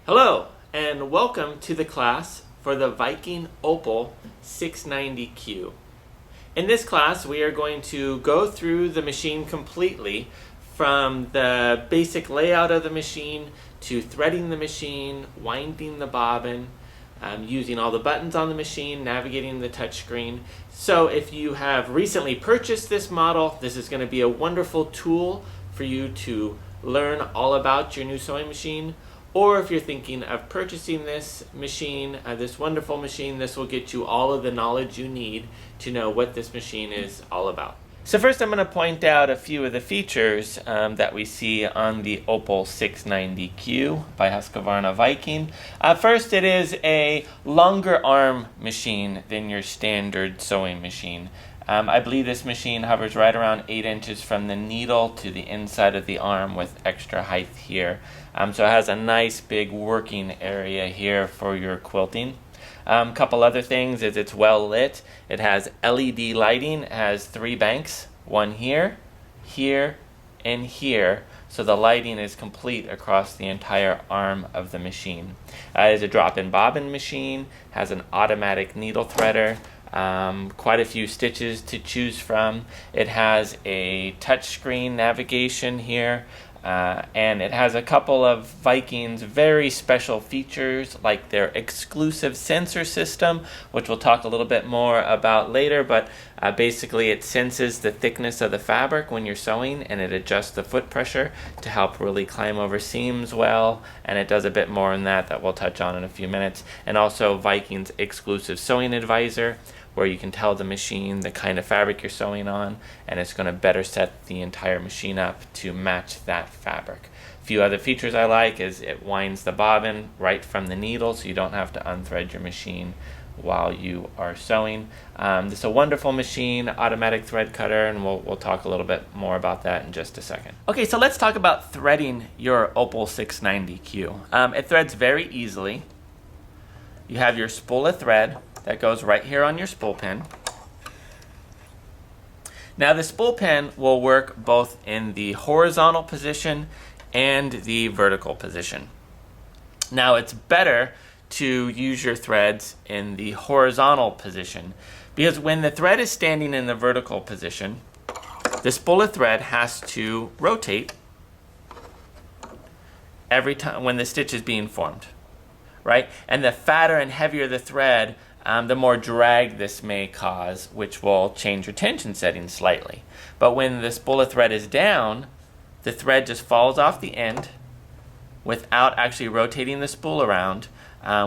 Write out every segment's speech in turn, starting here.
Hello, and welcome to the class for the Viking Opal 690Q. In this class, we are going to go through the machine completely, from the basic layout of the machine to threading the machine, winding the bobbin, using all the buttons on the machine, navigating the touchscreen. So if you have recently purchased this model, this is going to be a wonderful tool for you to learn all about your new sewing machine. Or if you're thinking of purchasing this machine, this wonderful machine, this will get you all of the knowledge you need to know what this machine is all about. So first I'm going to point out a few of the features that we see on the Opal 690Q by Husqvarna Viking. First, it is a longer arm machine than your standard sewing machine. I believe this machine hovers right around 8 inches from the needle to the inside of the arm with extra height here. So it has a nice big working area here for your quilting. A couple other things is it's well lit. It has LED lighting. It has 3 banks, one here, here, and here. So the lighting is complete across the entire arm of the machine. It is a drop-in bobbin machine, has an automatic needle threader, quite a few stitches to choose from. It has a touchscreen navigation here, and it has a couple of Viking's very special features, like their exclusive sensor system, which we'll talk a little bit more about later, but basically it senses the thickness of the fabric when you're sewing, and it adjusts the foot pressure to help really climb over seams well, and it does a bit more in that we'll touch on in a few minutes. And also Viking's exclusive sewing advisor, where you can tell the machine the kind of fabric you're sewing on, and it's going to better set the entire machine up to match that fabric. A few other features I like is it winds the bobbin right from the needle, so you don't have to unthread your machine while you are sewing. This is a wonderful machine, automatic thread cutter, and we'll talk a little bit more about that in just a second. Okay, so let's talk about threading your Opal 690Q. It threads very easily. You have your spool of thread that goes right here on your spool pin. Now the spool pin will work both in the horizontal position and the vertical position. Now it's better to use your threads in the horizontal position, because when the thread is standing in the vertical position, the spool of thread has to rotate every time when the stitch is being formed, right? And the fatter and heavier the thread, the more drag this may cause, which will change your tension settings slightly. But when the spool of thread is down, the thread just falls off the end without actually rotating the spool around,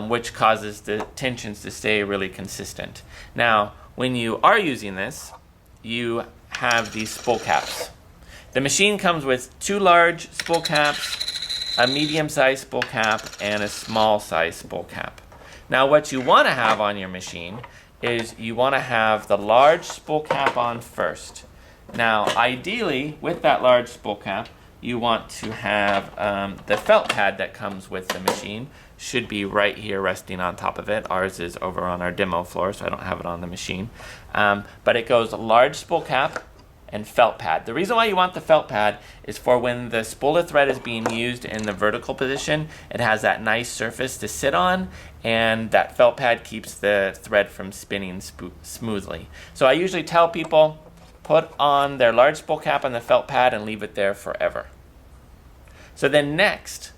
which causes the tensions to stay really consistent. Now, when you are using this, you have these spool caps. The machine comes with 2 large spool caps, a medium-sized spool cap, and a small-sized spool cap. Now what you want to have on your machine is you want to have the large spool cap on first. Now ideally, with that large spool cap, you want to have the felt pad that comes with the machine should be right here resting on top of it. Ours is over on our demo floor, so I don't have it on the machine. But it goes large spool cap and felt pad. The reason why you want the felt pad is for when the spool of thread is being used in the vertical position, it has that nice surface to sit on, and that felt pad keeps the thread from spinning smoothly. So I usually tell people, put on their large spool cap on the felt pad and leave it there forever. So then next,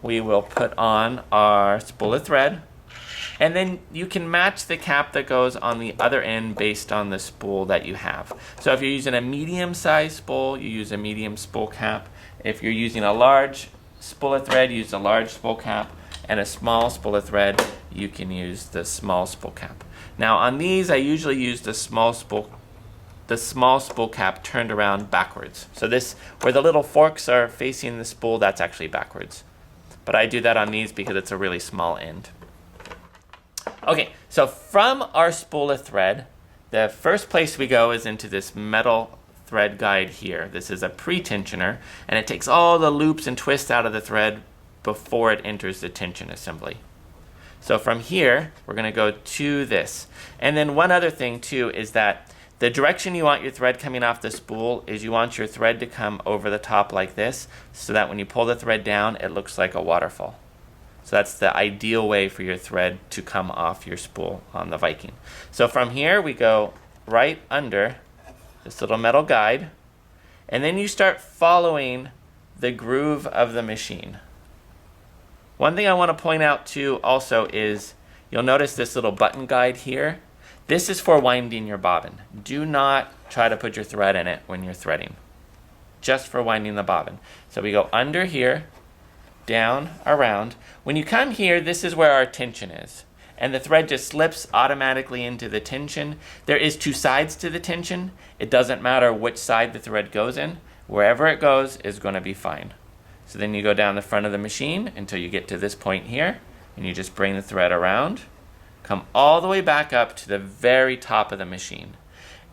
we will put on our spool of thread, and then you can match the cap that goes on the other end based on the spool that you have. So if you're using a medium-sized spool, you use a medium spool cap. If you're using a large spool of thread, use a large spool cap, and a small spool of thread, you can use the small spool cap. Now on these, I usually use the small spool cap turned around backwards. So this, where the little forks are facing the spool, that's actually backwards. But I do that on these because it's a really small end. Okay, so from our spool of thread, the first place we go is into this metal thread guide here. This is a pre-tensioner, and it takes all the loops and twists out of the thread before it enters the tension assembly. So from here, we're going to go to this. And then one other thing too is that The direction you want your thread coming off the spool is you want your thread to come over the top like this, so that when you pull the thread down, it looks like a waterfall. So that's the ideal way for your thread to come off your spool on the Viking. So from here we go right under this little metal guide, and then you start following the groove of the machine. One thing I want to point out too also is you'll notice this little button guide here. This is for winding your bobbin. Do not try to put your thread in it when you're threading. Just for winding the bobbin. So we go under here, down, around. When you come here, this is where our tension is. And the thread just slips automatically into the tension. There is two sides to the tension. It doesn't matter which side the thread goes in. Wherever it goes is going to be fine. So then you go down the front of the machine until you get to this point here, and you just bring the thread around, come all the way back up to the very top of the machine.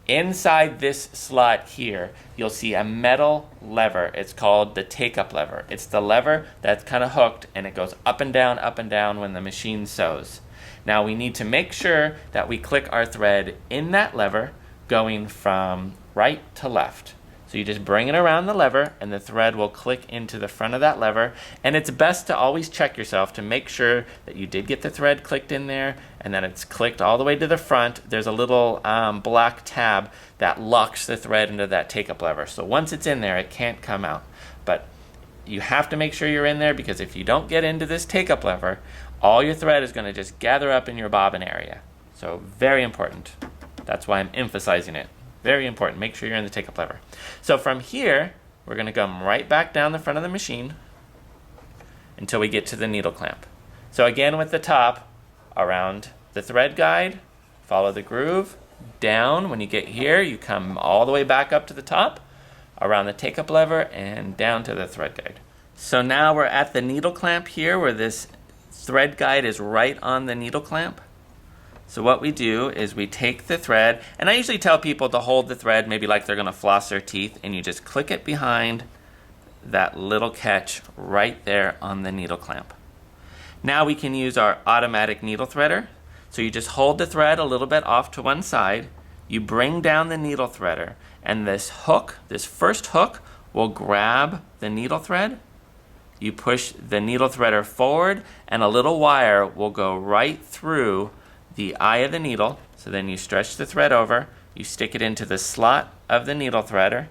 Inside this slot here, you'll see a metal lever. It's called the take-up lever. It's the lever that's kind of hooked, and it goes up and down when the machine sews. Now we need to make sure that we click our thread in that lever going from right to left. So you just bring it around the lever and the thread will click into the front of that lever. And it's best to always check yourself to make sure that you did get the thread clicked in there and that it's clicked all the way to the front. There's a little black tab that locks the thread into that take-up lever. So once it's in there, it can't come out. But you have to make sure you're in there, because if you don't get into this take-up lever, all your thread is going to just gather up in your bobbin area. So very important. That's why I'm emphasizing it. Very important. Make sure you're in the take-up lever. So from here, we're going to come right back down the front of the machine until we get to the needle clamp. So again, with the top, around the thread guide, follow the groove, down. When you get here, you come all the way back up to the top, around the take-up lever, and down to the thread guide. So now we're at the needle clamp here, where this thread guide is right on the needle clamp. So what we do is we take the thread, and I usually tell people to hold the thread maybe like they're going to floss their teeth, and you just click it behind that little catch right there on the needle clamp. Now we can use our automatic needle threader. So you just hold the thread a little bit off to one side, you bring down the needle threader, and this hook, this first hook, will grab the needle thread. You push the needle threader forward, and a little wire will go right through the eye of the needle. So then you stretch the thread over, you stick it into the slot of the needle threader.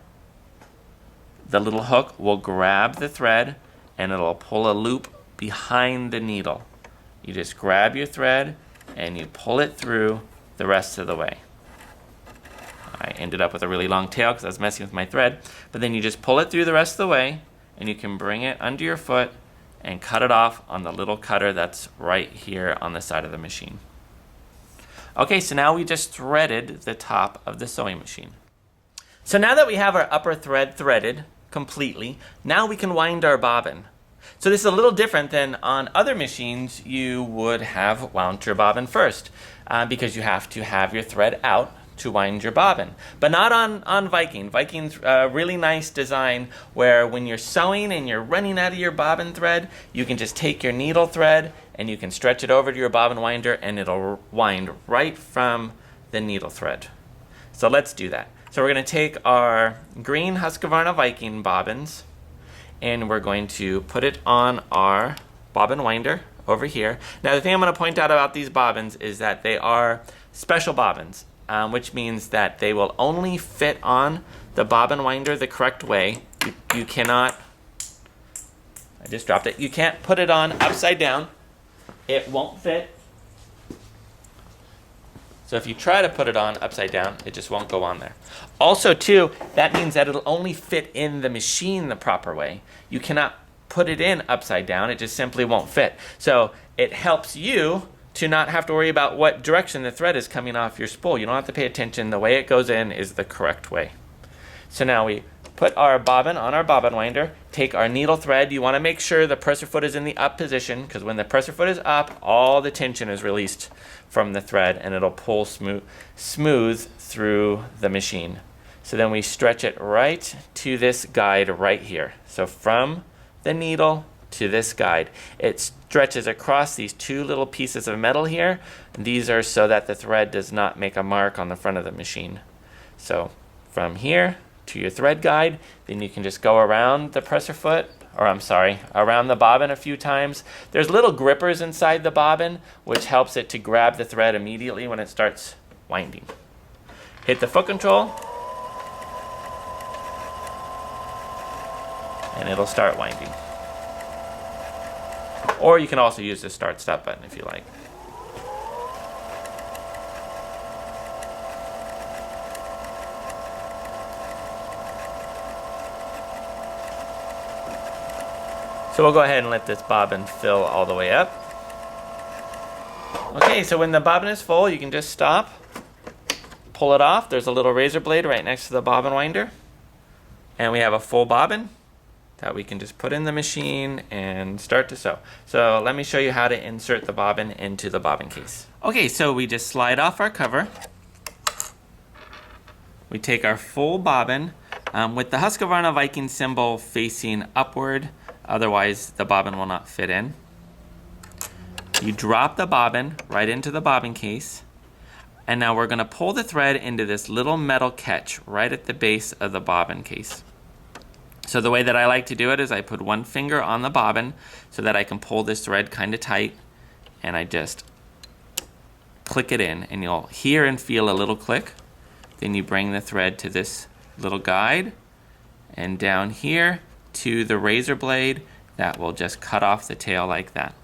The little hook will grab the thread, and it'll pull a loop behind the needle. You just grab your thread, and you pull it through the rest of the way. I ended up with a really long tail because I was messing with my thread, but then you just pull it through the rest of the way, and you can bring it under your foot and cut it off on the little cutter that's right here on the side of the machine. Okay, so now we just threaded the top of the sewing machine. So now that we have our upper thread threaded completely, now we can wind our bobbin. So this is a little different than on other machines. You would have wound your bobbin first because you have to have your thread out to wind your bobbin. But not on Viking. Viking's a really nice design where when you're sewing and you're running out of your bobbin thread, you can just take your needle thread and you can stretch it over to your bobbin winder and it'll wind right from the needle thread. So let's do that. So we're going to take our green Husqvarna Viking bobbins and we're going to put it on our bobbin winder over here. Now the thing I'm going to point out about these bobbins is that they are special bobbins. Which means that they will only fit on the bobbin winder the correct way. You cannot, I just dropped it, you can't put it on upside down. It won't fit. So if you try to put it on upside down, it just won't go on there. Also too, that means that it'll only fit in the machine the proper way. You cannot put it in upside down, it just simply won't fit. So it helps you to not have to worry about what direction the thread is coming off your spool. You don't have to pay attention. The way it goes in is the correct way. So now we put our bobbin on our bobbin winder, take our needle thread. You want to make sure the presser foot is in the up position because when the presser foot is up, all the tension is released from the thread and it'll pull smooth through the machine. So then we stretch it right to this guide right here. So from the needle to this guide. It stretches across these two little pieces of metal here. And these are so that the thread does not make a mark on the front of the machine. So from here to your thread guide. Then you can just go around the presser foot, or I'm sorry, around the bobbin a few times. There's little grippers inside the bobbin, which helps it to grab the thread immediately when it starts winding. Hit the foot control, and it'll start winding. Or you can also use the start-stop button if you like. So we'll go ahead and let this bobbin fill all the way up. Okay, so when the bobbin is full, you can just stop, pull it off. There's a little razor blade right next to the bobbin winder. And we have a full bobbin that we can just put in the machine and start to sew. So let me show you how to insert the bobbin into the bobbin case. Okay, so we just slide off our cover. We take our full bobbin with the Husqvarna Viking symbol facing upward, otherwise the bobbin will not fit in. You drop the bobbin right into the bobbin case, and now we're going to pull the thread into this little metal catch right at the base of the bobbin case. So the way that I like to do it is I put one finger on the bobbin so that I can pull this thread kind of tight, and I just click it in, and you'll hear and feel a little click. Then you bring the thread to this little guide and down here to the razor blade that will just cut off the tail like that.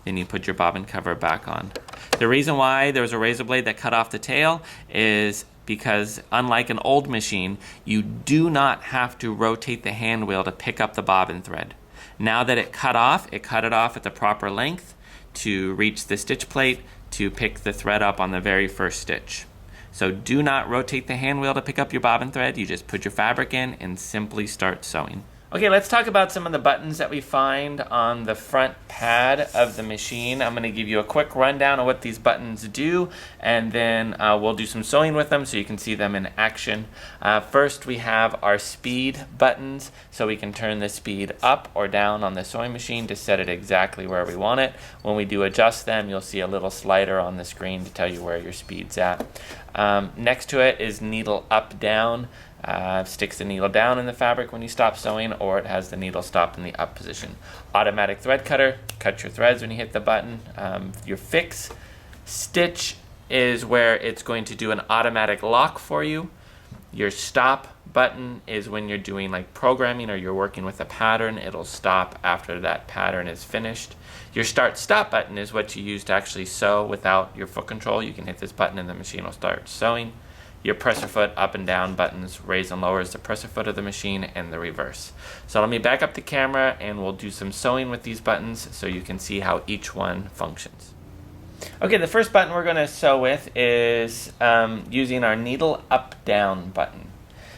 Then you put your bobbin cover back on. The reason why there's a razor blade that cut off the tail is because unlike an old machine, you do not have to rotate the hand wheel to pick up the bobbin thread. Now that it cut it off at the proper length to reach the stitch plate to pick the thread up on the very first stitch. So do not rotate the hand wheel to pick up your bobbin thread. You just put your fabric in and simply start sewing. Okay, let's talk about some of the buttons that we find on the front pad of the machine. I'm going to give you a quick rundown of what these buttons do, and then we'll do some sewing with them so you can see them in action. First, we have our speed buttons, so we can turn the speed up or down on the sewing machine to set it exactly where we want it. When we do adjust them, you'll see a little slider on the screen to tell you where your speed's at. Next to it is needle up, down. Sticks the needle down in the fabric when you stop sewing, or it has the needle stop in the up position. Automatic thread cutter, cut your threads when you hit the button. Your fix stitch is where it's going to do an automatic lock for you. Your stop button is when you're doing like programming or you're working with a pattern. It'll stop after that pattern is finished. Your start stop button is what you use to actually sew without your foot control. You can hit this button and the machine will start sewing. Your presser foot up and down buttons raise and lowers the presser foot of the machine, and the reverse. So let me back up the camera and we'll do some sewing with these buttons so you can see how each one functions. Okay, the first button we're going to sew with is using our needle up down button.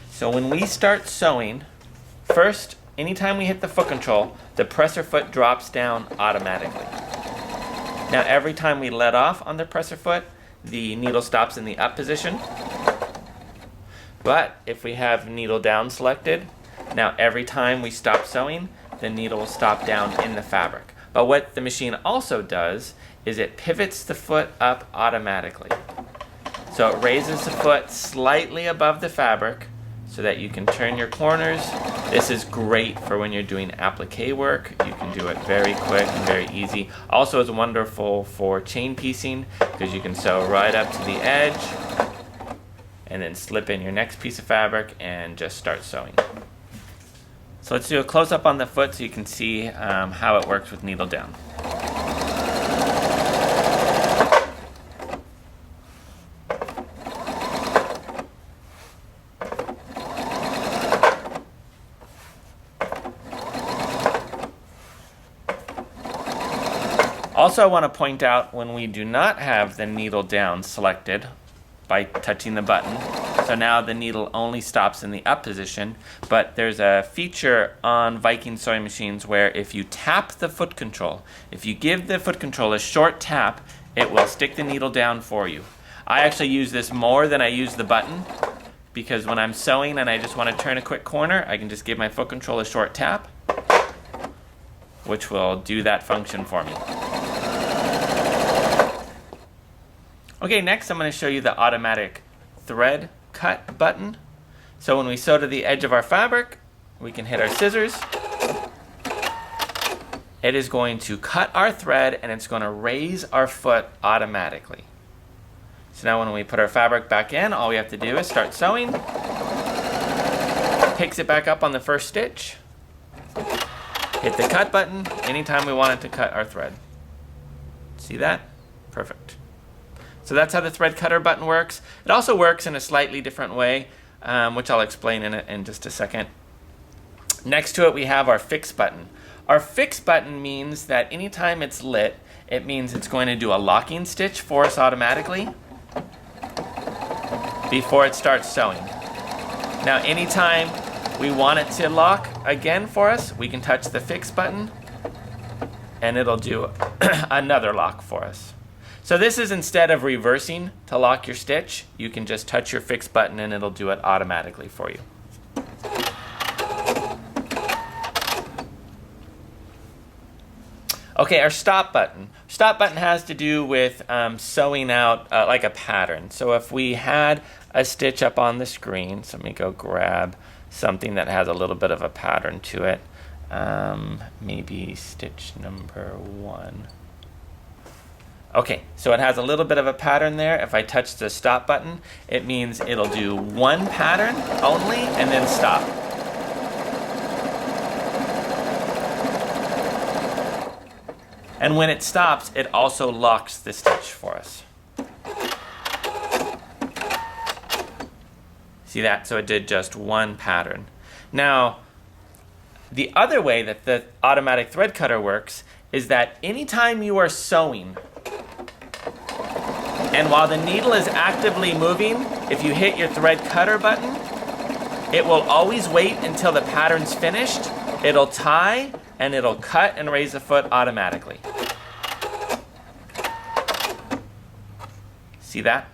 So when we start sewing, first, anytime we hit the foot control, the presser foot drops down automatically. Now every time we let off on the presser foot, the needle stops in the up position. But if we have needle down selected, now every time we stop sewing, the needle will stop down in the fabric. But what the machine also does is it pivots the foot up automatically. So it raises the foot slightly above the fabric so that you can turn your corners. This is great for when you're doing applique work. You can do it very quick and very easy. Also, it's wonderful for chain piecing because you can sew right up to the edge and then slip in your next piece of fabric and just start sewing. So let's do a close-up on the foot so you can see how it works with needle down. Also, I want to point out when we do not have the needle down selected by touching the button, so now the needle only stops in the up position, but there's a feature on Viking sewing machines where if you tap the foot control, if you give the foot control a short tap, it will stick the needle down for you. I actually use this more than I use the button because when I'm sewing and I just want to turn a quick corner, I can just give my foot control a short tap, which will do that function for me. Okay, next I'm going to show you the automatic thread cut button. So when we sew to the edge of our fabric, we can hit our scissors. It is going to cut our thread and it's going to raise our foot automatically. So now when we put our fabric back in, all we have to do is start sewing. Picks it back up on the first stitch. Hit the cut button anytime we want it to cut our thread. See that? Perfect. So that's how the thread cutter button works. It also works in a slightly different way, which I'll explain in just a second. Next to it we have our fix button. Our fix button means that anytime it's lit, it means it's going to do a locking stitch for us automatically before it starts sewing. Now anytime we want it to lock again for us, we can touch the fix button and it'll do another lock for us. So this is instead of reversing to lock your stitch, you can just touch your fix button and it'll do it automatically for you. Okay, our stop button. Stop button has to do with sewing out like a pattern. So if we had a stitch up on the screen, so let me go grab something that has a little bit of a pattern to it. Maybe stitch number 1. Okay, so it has a little bit of a pattern there. If I touch the stop button, it means it'll do one pattern only and then stop. And when it stops, it also locks the stitch for us. See that? So it did just one pattern. Now, the other way that the automatic thread cutter works is that anytime you are sewing, and while the needle is actively moving, if you hit your thread cutter button, it will always wait until the pattern's finished. It'll tie, and it'll cut and raise the foot automatically. See that?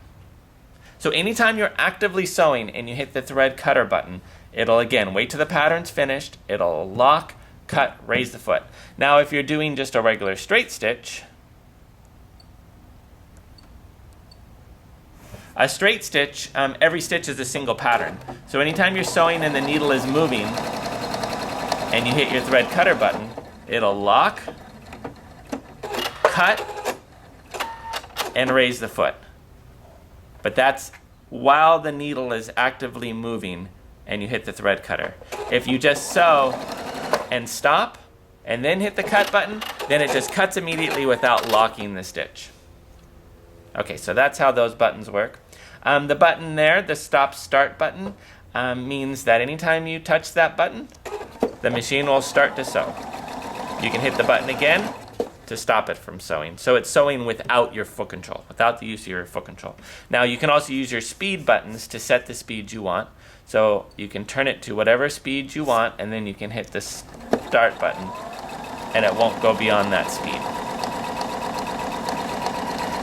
So anytime you're actively sewing and you hit the thread cutter button, it'll again wait till the pattern's finished, it'll lock, cut, raise the foot. Now if you're doing just a regular straight stitch, a straight stitch, every stitch is a single pattern. So anytime you're sewing and the needle is moving and you hit your thread cutter button, it'll lock, cut, and raise the foot. But that's while the needle is actively moving and you hit the thread cutter. If you just sew and stop and then hit the cut button, then it just cuts immediately without locking the stitch. Okay, so that's how those buttons work. The button there, the stop start button, means that anytime you touch that button, the machine will start to sew. You can hit the button again to stop it from sewing. So it's sewing without your foot control, without the use of your foot control. Now you can also use your speed buttons to set the speed you want. So you can turn it to whatever speed you want, and then you can hit the start button, and it won't go beyond that speed.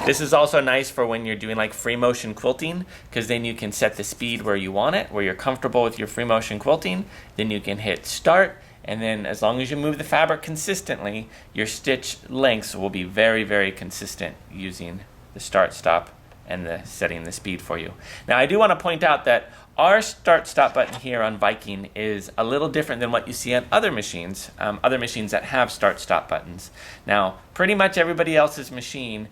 This is also nice for when you're doing like free motion quilting, because then you can set the speed where you want it, where you're comfortable with your free motion quilting. Then you can hit start, and then as long as you move the fabric consistently, your stitch lengths will be very, very consistent using the start, stop, and the setting the speed for you. Now I do want to point out that our start stop button here on Viking is a little different than what you see on other machines that have start stop buttons. Now pretty much everybody else's machine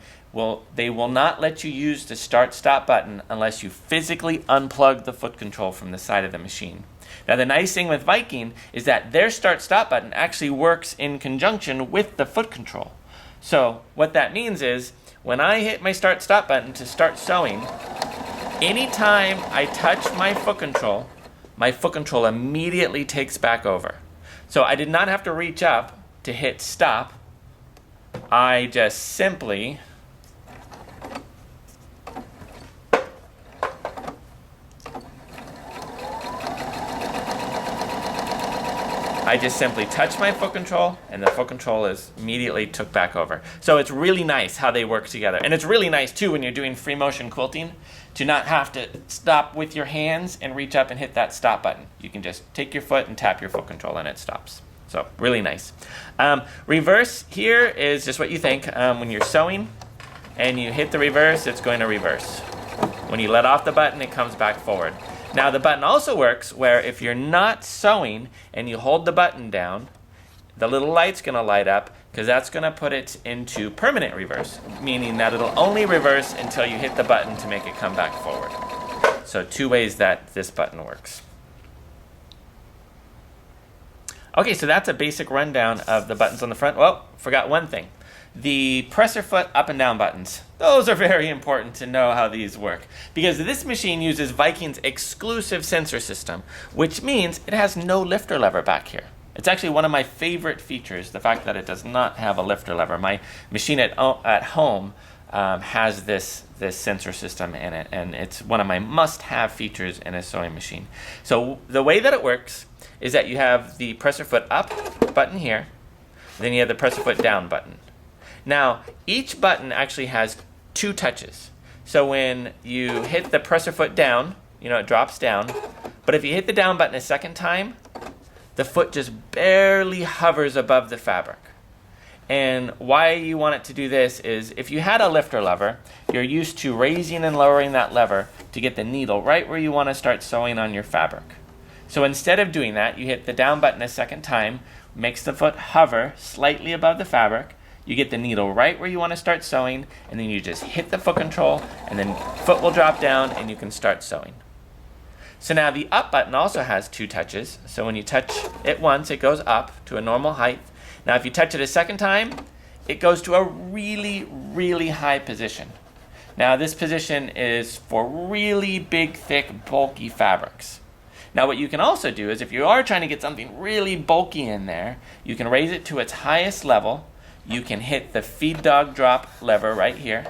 they will not let you use the start stop button unless you physically unplug the foot control from the side of the machine. Now the nice thing with Viking is that their start stop button actually works in conjunction with the foot control. So what that means is when I hit my start stop button to start sewing, anytime I touch my foot control immediately takes back over. So I did not have to reach up to hit stop. I just simply touch my foot control, and the foot control is immediately took back over. So it's really nice how they work together. And it's really nice too when you're doing free motion quilting to not have to stop with your hands and reach up and hit that stop button. You can just take your foot and tap your foot control and it stops. So really nice. Reverse here is just what you think. When you're sewing and you hit the reverse, it's going to reverse. When you let off the button, it comes back forward. Now the button also works where if you're not sewing and you hold the button down, the little light's going to light up because that's going to put it into permanent reverse, meaning that it'll only reverse until you hit the button to make it come back forward. So 2 ways that this button works. Okay, so that's a basic rundown of the buttons on the front. Well, forgot one thing. The presser foot up and down buttons. Those are very important to know how these work because this machine uses Viking's exclusive sensor system, which means it has no lifter lever back here. It's actually one of my favorite features, the fact that it does not have a lifter lever. My machine at home has this sensor system in it, and it's one of my must-have features in a sewing machine. So the way that it works is that you have the presser foot up button here, then you have the presser foot down button. Now, each button actually has 2 touches. So when you hit the presser foot down, it drops down. But if you hit the down button a second time, the foot just barely hovers above the fabric. And why you want it to do this is if you had a lifter lever, you're used to raising and lowering that lever to get the needle right where you want to start sewing on your fabric. So instead of doing that, you hit the down button a second time, makes the foot hover slightly above the fabric. You get the needle right where you want to start sewing, and then you just hit the foot control, and then foot will drop down, and you can start sewing. So now the up button also has 2 touches. So when you touch it once, it goes up to a normal height. Now if you touch it a second time, it goes to a really, really high position. Now this position is for really big, thick, bulky fabrics. Now what you can also do is if you are trying to get something really bulky in there, you can raise it to its highest level. You can hit the feed dog drop lever right here,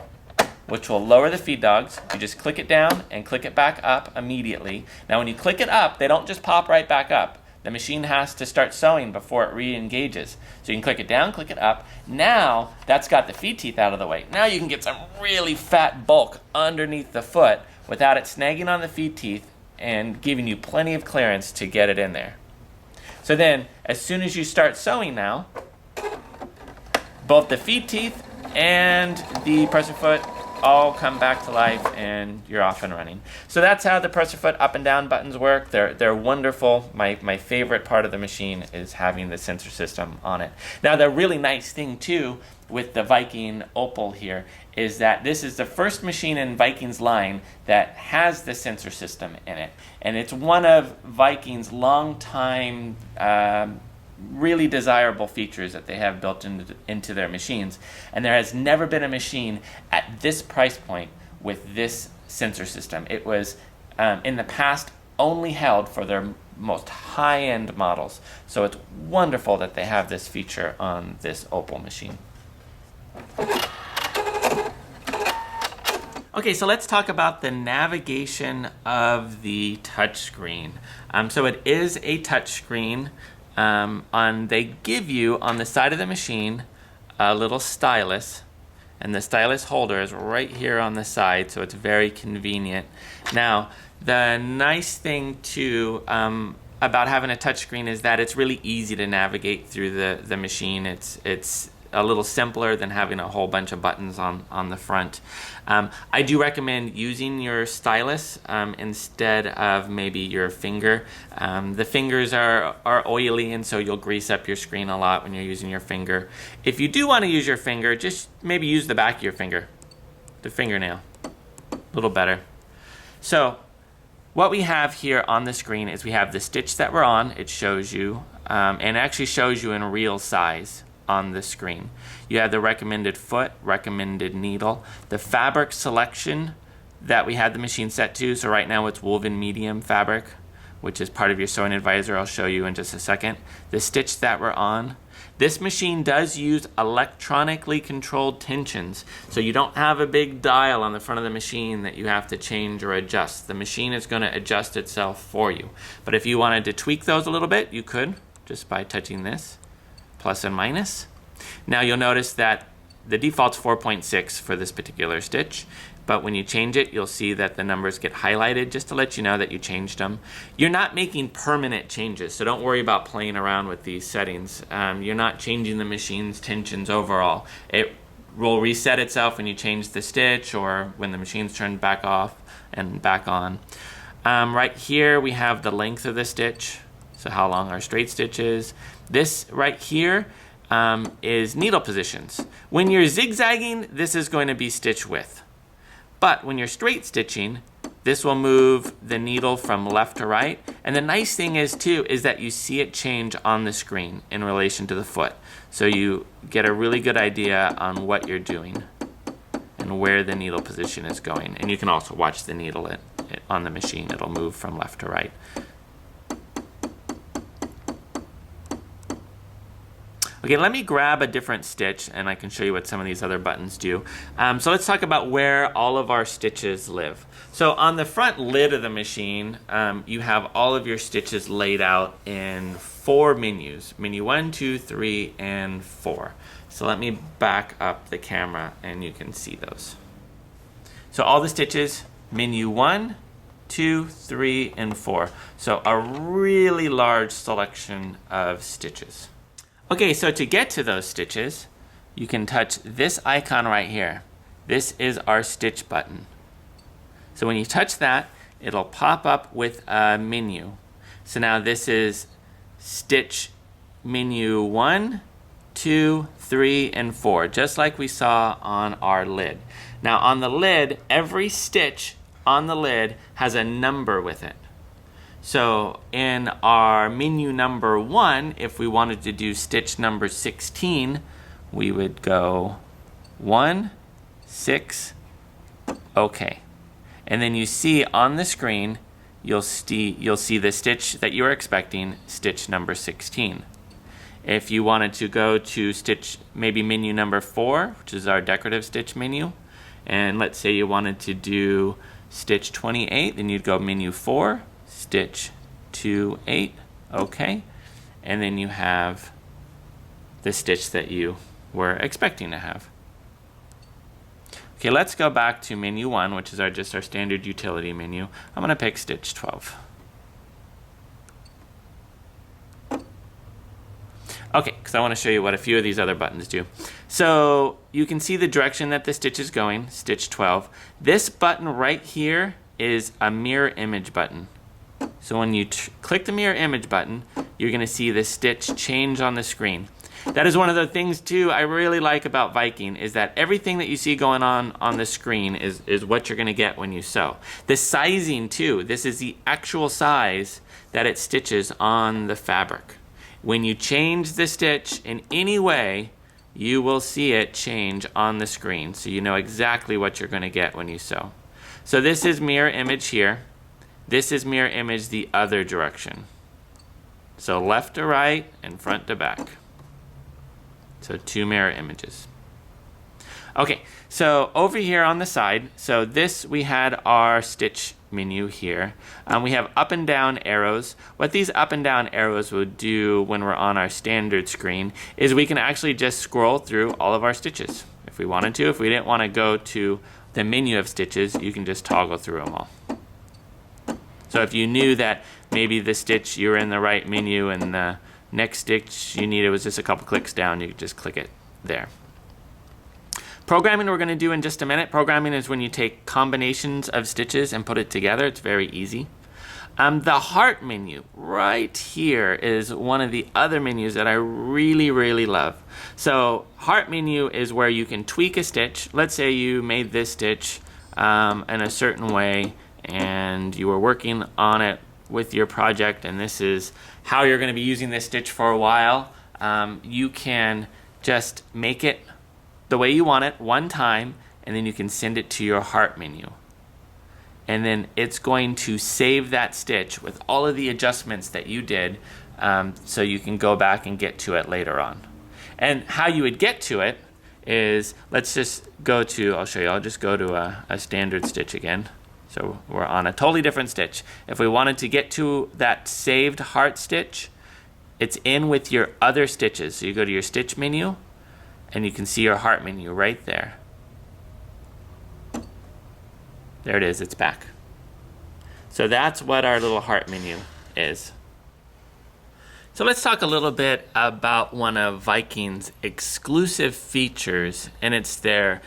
which will lower the feed dogs. You just click it down and click it back up immediately. Now when you click it up, they don't just pop right back up. The machine has to start sewing before it re-engages. So you can click it down, click it up. Now that's got the feed teeth out of the way. Now you can get some really fat bulk underneath the foot without it snagging on the feed teeth and giving you plenty of clearance to get it in there. So then as soon as you start sewing now, both the feed teeth and the presser foot all come back to life and you're off and running. So that's how the presser foot up and down buttons work. They're wonderful. My favorite part of the machine is having the sensor system on it. Now the really nice thing too with the Viking Opal here is that this is the first machine in Viking's line that has the sensor system in it. And it's one of Viking's long-time really desirable features that they have built into their machines. And there has never been a machine at this price point with this sensor system. It was, in the past, only held for their most high-end models. So it's wonderful that they have this feature on this Opal machine. Okay, so let's talk about the navigation of the touchscreen. So it is a touchscreen. They give you on the side of the machine a little stylus, and the stylus holder is right here on the side, so it's very convenient. Now, the nice thing too about having a touchscreen is that it's really easy to navigate through the machine. It's a little simpler than having a whole bunch of buttons on the front. I do recommend using your stylus instead of maybe your finger. The fingers are oily, and so you'll grease up your screen a lot when you're using your finger. If you do want to use your finger, just maybe use the back of your finger, the fingernail, a little better. So what we have here on the screen is we have the stitch that we're on. It shows you, and actually shows you in real size on the screen. You have the recommended foot, recommended needle, the fabric selection that we had the machine set to. So right now it's woven medium fabric, which is part of your sewing advisor. I'll show you in just a second. The stitch that we're on. This machine does use electronically controlled tensions, so you don't have a big dial on the front of the machine that you have to change or adjust. The machine is going to adjust itself for you. But if you wanted to tweak those a little bit, you could just by touching this. Plus and minus. Now you'll notice that the default's 4.6 for this particular stitch, but when you change it, you'll see that the numbers get highlighted just to let you know that you changed them. You're not making permanent changes, so don't worry about playing around with these settings. You're not changing the machine's tensions overall. It will reset itself when you change the stitch or when the machine's turned back off and back on. Right here we have the length of the stitch, so how long our straight stitch is. This right here is needle positions. When you're zigzagging, this is going to be stitch width. But when you're straight stitching, this will move the needle from left to right. And the nice thing is too, is that you see it change on the screen in relation to the foot. So you get a really good idea on what you're doing and where the needle position is going. And you can also watch the needle on the machine. It'll move from left to right. Okay, let me grab a different stitch and I can show you what some of these other buttons do. So let's talk about where all of our stitches live. So on the front lid of the machine, you have all of your stitches laid out in 4 menus. Menu 1, 2, 3, and 4. So let me back up the camera and you can see those. So all the stitches, menu 1, 2, 3, and 4. So a really large selection of stitches. Okay, so to get to those stitches, you can touch this icon right here. This is our stitch button. So when you touch that, it'll pop up with a menu. So now this is stitch menu 1, 2, 3, and 4, just like we saw on our lid. Now on the lid, every stitch on the lid has a number with it. So in our menu number 1, if we wanted to do stitch number 16, we would go 1, 6, okay. And then you see on the screen, you'll see the stitch that you were expecting, stitch number 16. If you wanted to go to stitch, maybe menu number 4, which is our decorative stitch menu, and let's say you wanted to do stitch 28, then you'd go menu 4, stitch 2, 8, okay, and then you have the stitch that you were expecting to have. Okay, let's go back to menu 1, which is just our standard utility menu. I'm going to pick stitch 12. Okay, because I want to show you what a few of these other buttons do. So you can see the direction that the stitch is going, stitch 12. This button right here is a mirror image button. So when you click the mirror image button, you're going to see the stitch change on the screen. That is one of the things too I really like about Viking, is that everything that you see going on the screen is what you're going to get when you sew. The sizing too, this is the actual size that it stitches on the fabric. When you change the stitch in any way, you will see it change on the screen, so you know exactly what you're going to get when you sew. So this is mirror image here. This is mirror image the other direction. So left to right and front to back. So 2 mirror images. Okay, so over here on the side, so this we had our stitch menu here. We have up and down arrows. What these up and down arrows would do when we're on our standard screen is we can actually just scroll through all of our stitches if we wanted to. If we didn't want to go to the menu of stitches, you can just toggle through them all. So if you knew that maybe the stitch you were in the right menu and the next stitch you needed was just a couple clicks down, you could just click it there. Programming we're going to do in just a minute. Programming is when you take combinations of stitches and put it together. It's very easy. The heart menu right here is one of the other menus that I really, really love. So heart menu is where you can tweak a stitch. Let's say you made this stitch in a certain way and you were working on it with your project, and this is how you're going to be using this stitch for a while. You can just make it the way you want it one time, and then you can send it to your heart menu. And then it's going to save that stitch with all of the adjustments that you did, so you can go back and get to it later on. And how you would get to it is, let's just go to, I'll show you, I'll just go to a standard stitch again. So we're on a totally different stitch. If we wanted to get to that saved heart stitch, it's in with your other stitches. So you go to your stitch menu, and you can see your heart menu right there. There it is, it's back. So that's what our little heart menu is. So let's talk a little bit about one of Viking's exclusive features, and it's their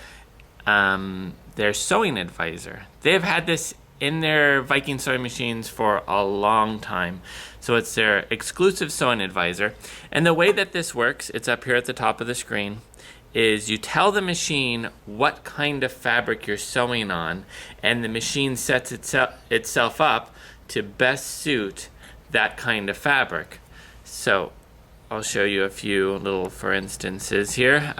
sewing advisor. They've had this in their Viking sewing machines for a long time. So it's their exclusive sewing advisor. And the way that this works, it's up here at the top of the screen, is you tell the machine what kind of fabric you're sewing on, and the machine sets itself up to best suit that kind of fabric. So I'll show you a few little for instances here.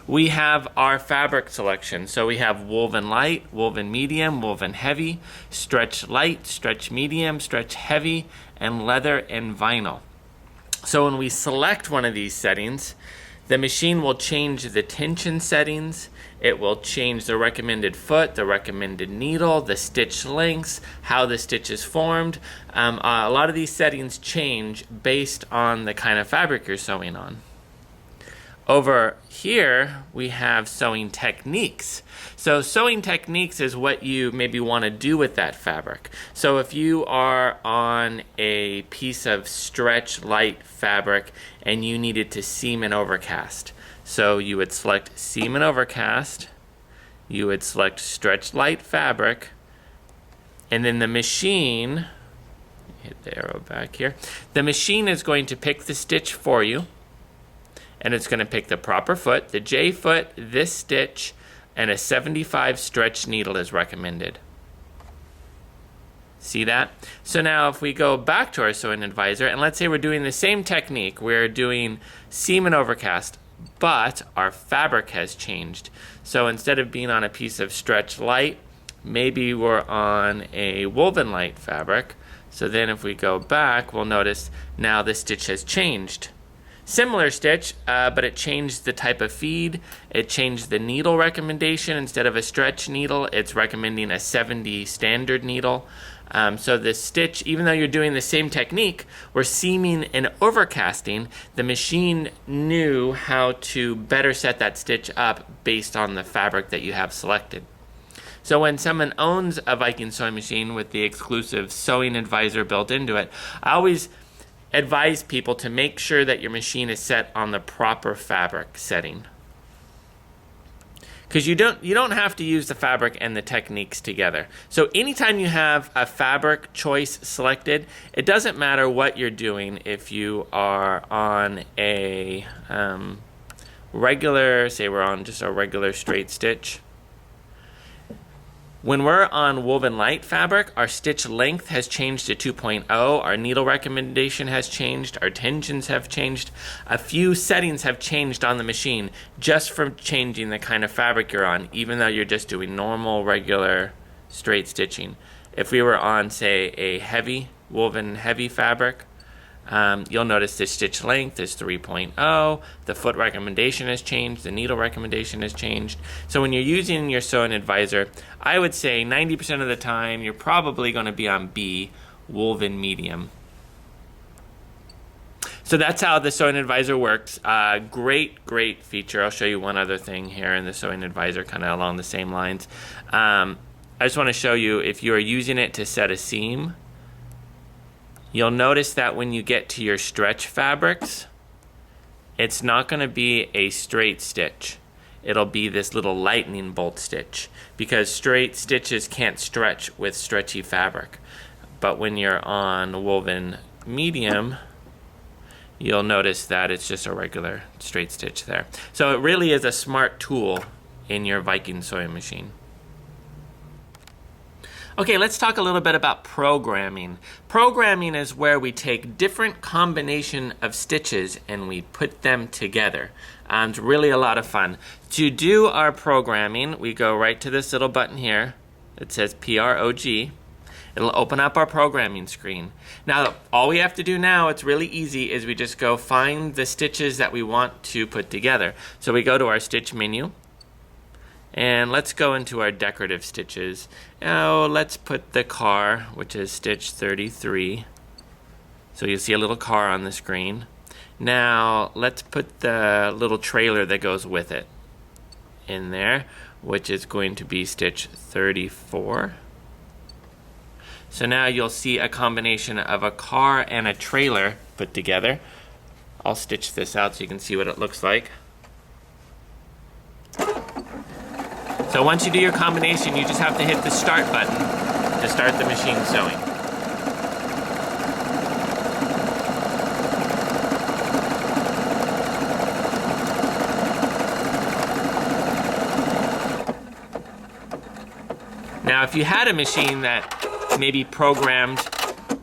We have our fabric selection. So we have woven light, woven medium, woven heavy, stretch light, stretch medium, stretch heavy, and leather and vinyl. So when we select one of these settings, the machine will change the tension settings. It will change the recommended foot, the recommended needle, the stitch lengths, how the stitch is formed. A lot of these settings change based on the kind of fabric you're sewing on. Over here, we have sewing techniques. So sewing techniques is what you maybe want to do with that fabric. So if you are on a piece of stretch light fabric and you needed to seam and overcast, so you would select seam and overcast, you would select stretch light fabric, and then the machine, hit the arrow back here, the machine is going to pick the stitch for you. And it's going to pick the proper foot, the J foot, this stitch, and a 75 stretch needle is recommended. See that? So now if we go back to our sewing advisor, and let's say we're doing the same technique, we're doing seam and overcast, but our fabric has changed. So instead of being on a piece of stretch light, maybe we're on a woven light fabric. So then if we go back, we'll notice now the stitch has changed. Similar stitch, but it changed the type of feed. It changed the needle recommendation. Instead of a stretch needle, it's recommending a 70 standard needle. So the stitch, even though you're doing the same technique, we're seaming and overcasting, the machine knew how to better set that stitch up based on the fabric that you have selected. So when someone owns a Viking sewing machine with the exclusive sewing advisor built into it, I always advise people to make sure that your machine is set on the proper fabric setting. Because you don't have to use the fabric and the techniques together. So anytime you have a fabric choice selected, it doesn't matter what you're doing. If you are on a regular, say we're on just a regular straight stitch. When we're on woven light fabric, our stitch length has changed to 2.0, our needle recommendation has changed, our tensions have changed. A few settings have changed on the machine just from changing the kind of fabric you're on, even though you're just doing normal, regular, straight stitching. If we were on, say, a heavy, woven heavy fabric, you'll notice the stitch length is 3.0, the foot recommendation has changed, the needle recommendation has changed. So when you're using your sewing advisor, I would say 90% of the time you're probably going to be on B, woven medium. So that's how the sewing advisor works. Great feature. I'll show you one other thing here in the sewing advisor, kind of along the same lines. I just want to show you, if you are using it to set a seam, you'll notice that when you get to your stretch fabrics, it's not going to be a straight stitch. It'll be this little lightning bolt stitch, because straight stitches can't stretch with stretchy fabric. But when you're on woven medium, you'll notice that it's just a regular straight stitch there. So it really is a smart tool in your Viking sewing machine. Okay, let's talk a little bit about programming. Programming is where we take different combination of stitches and we put them together. It's really a lot of fun. To do our programming, we go right to this little button here. It says PROG. It'll open up our programming screen. Now, all we have to do now, it's really easy, is we just go find the stitches that we want to put together. So we go to our stitch menu. And let's go into our decorative stitches. Now let's put the car, which is stitch 33. So you'll see a little car on the screen. Now let's put the little trailer that goes with it in there, which is going to be stitch 34. So now you'll see a combination of a car and a trailer put together. I'll stitch this out so you can see what it looks like. So once you do your combination, you just have to hit the start button, to start the machine sewing. Now, if you had a machine that maybe programmed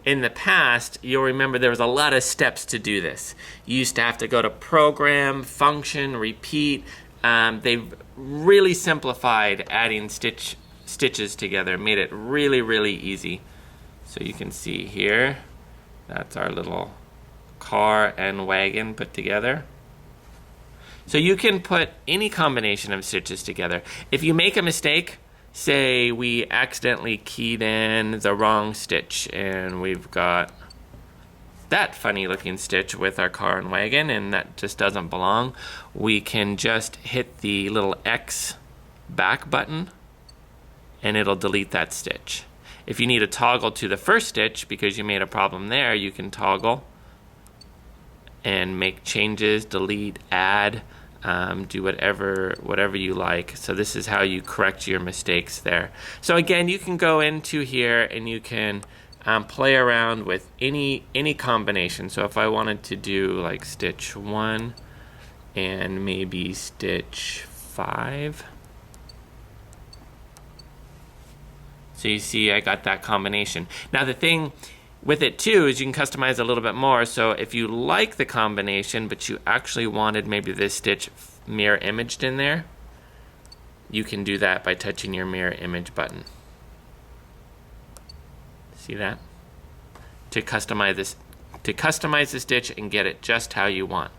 in the past, you'll remember there was a lot of steps to do this. You used to have to go to program, function, repeat. They've really simplified adding stitches together, made it really, really easy. So you can see here, that's our little car and wagon put together. So you can put any combination of stitches together. If you make a mistake, say we accidentally keyed in the wrong stitch and we've got that funny looking stitch with our car and wagon and that just doesn't belong, we can just hit the little X back button and it'll delete that stitch. If you need a toggle to the first stitch because you made a problem there, you can toggle and make changes, delete, add, do whatever you like. So this is how you correct your mistakes there. So again, you can go into here and you can play around with any combination. So if I wanted to do like stitch 1 and maybe stitch 5. So you see I got that combination. Now the thing with it too is you can customize a little bit more. So if you like the combination but you actually wanted maybe this stitch mirror imaged in there, you can do that by touching your mirror image button. See that? To customize the stitch and get it just how you want.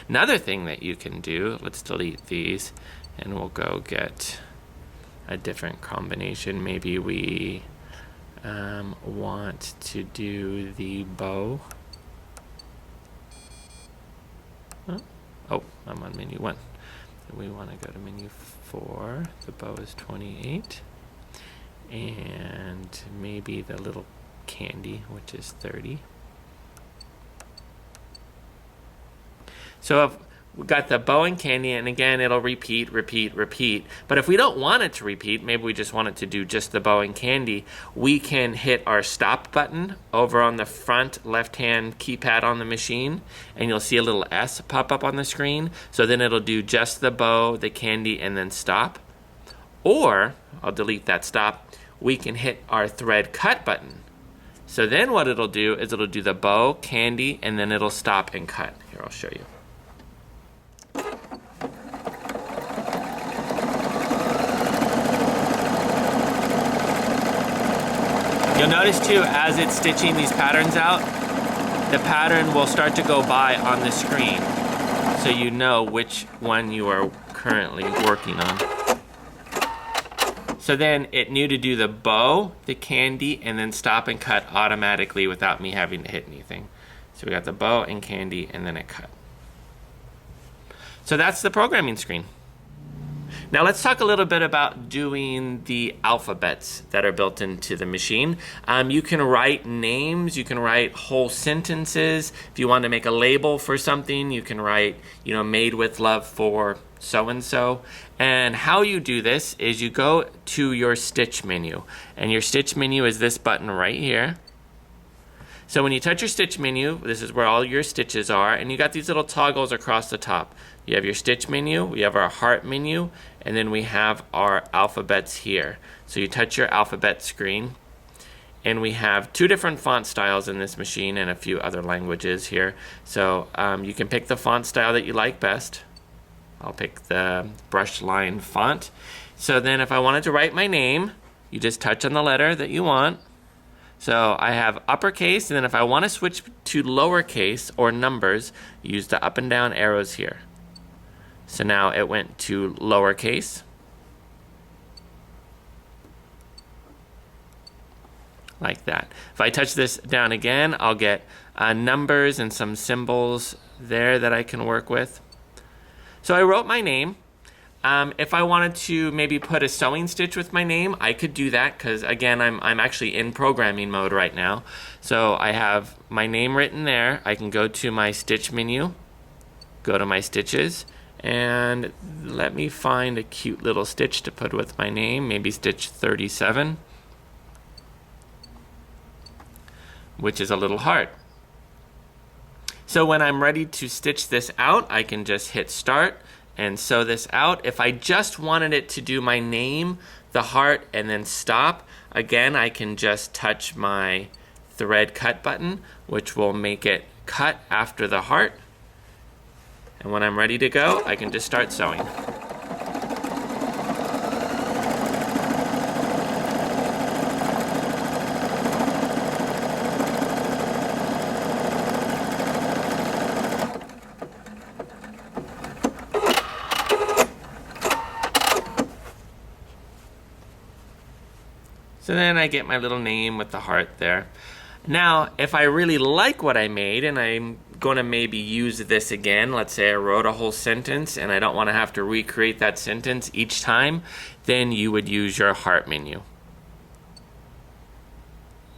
Another thing that you can do, let's delete these and we'll go get a different combination. Maybe we want to do the bow. Oh, I'm on menu 1. So we want to go to menu 4. The bow is 28. And maybe the little candy, which is 30. So if we've got the bow and candy, and again, it'll repeat, repeat, repeat. But if we don't want it to repeat, maybe we just want it to do just the bow and candy, we can hit our stop button over on the front left-hand keypad on the machine, and you'll see a little S pop up on the screen. So then it'll do just the bow, the candy, and then stop. Or, I'll delete that stop, we can hit our thread cut button. So then what it'll do is it'll do the bow, candy, and then it'll stop and cut. Here, I'll show you. You'll notice too, as it's stitching these patterns out, the pattern will start to go by on the screen, so you know which one you are currently working on. So then it knew to do the bow, the candy, and then stop and cut automatically without me having to hit anything. So we got the bow and candy, and then it cut. So that's the programming screen. Now let's talk a little bit about doing the alphabets that are built into the machine. You can write names, you can write whole sentences. If you want to make a label for something, you can write, made with love for so-and-so. And how you do this is you go to your stitch menu, and your stitch menu is this button right here. So when you touch your stitch menu, this is where all your stitches are, and you got these little toggles across the top. You have your stitch menu, we have our heart menu, and then we have our alphabets here. So you touch your alphabet screen, and we have 2 different font styles in this machine and a few other languages here. So you can pick the font style that you like best. I'll pick the brush line font. So then if I wanted to write my name, you just touch on the letter that you want. So I have uppercase, and then if I want to switch to lowercase or numbers, use the up and down arrows here. So now it went to lowercase. Like that. If I touch this down again, I'll get numbers and some symbols there that I can work with. So I wrote my name. If I wanted to maybe put a sewing stitch with my name, I could do that because, again, I'm actually in programming mode right now. So I have my name written there. I can go to my stitch menu, go to my stitches, and let me find a cute little stitch to put with my name, maybe stitch 37. which is a little heart. So when I'm ready to stitch this out, I can just hit start and sew this out. If I just wanted it to do my name, the heart, and then stop, again, I can just touch my thread cut button, which will make it cut after the heart. And when I'm ready to go, I can just start sewing. So then I get my little name with the heart there. Now, if I really like what I made and I'm going to maybe use this again, let's say I wrote a whole sentence and I don't want to have to recreate that sentence each time, then you would use your heart menu.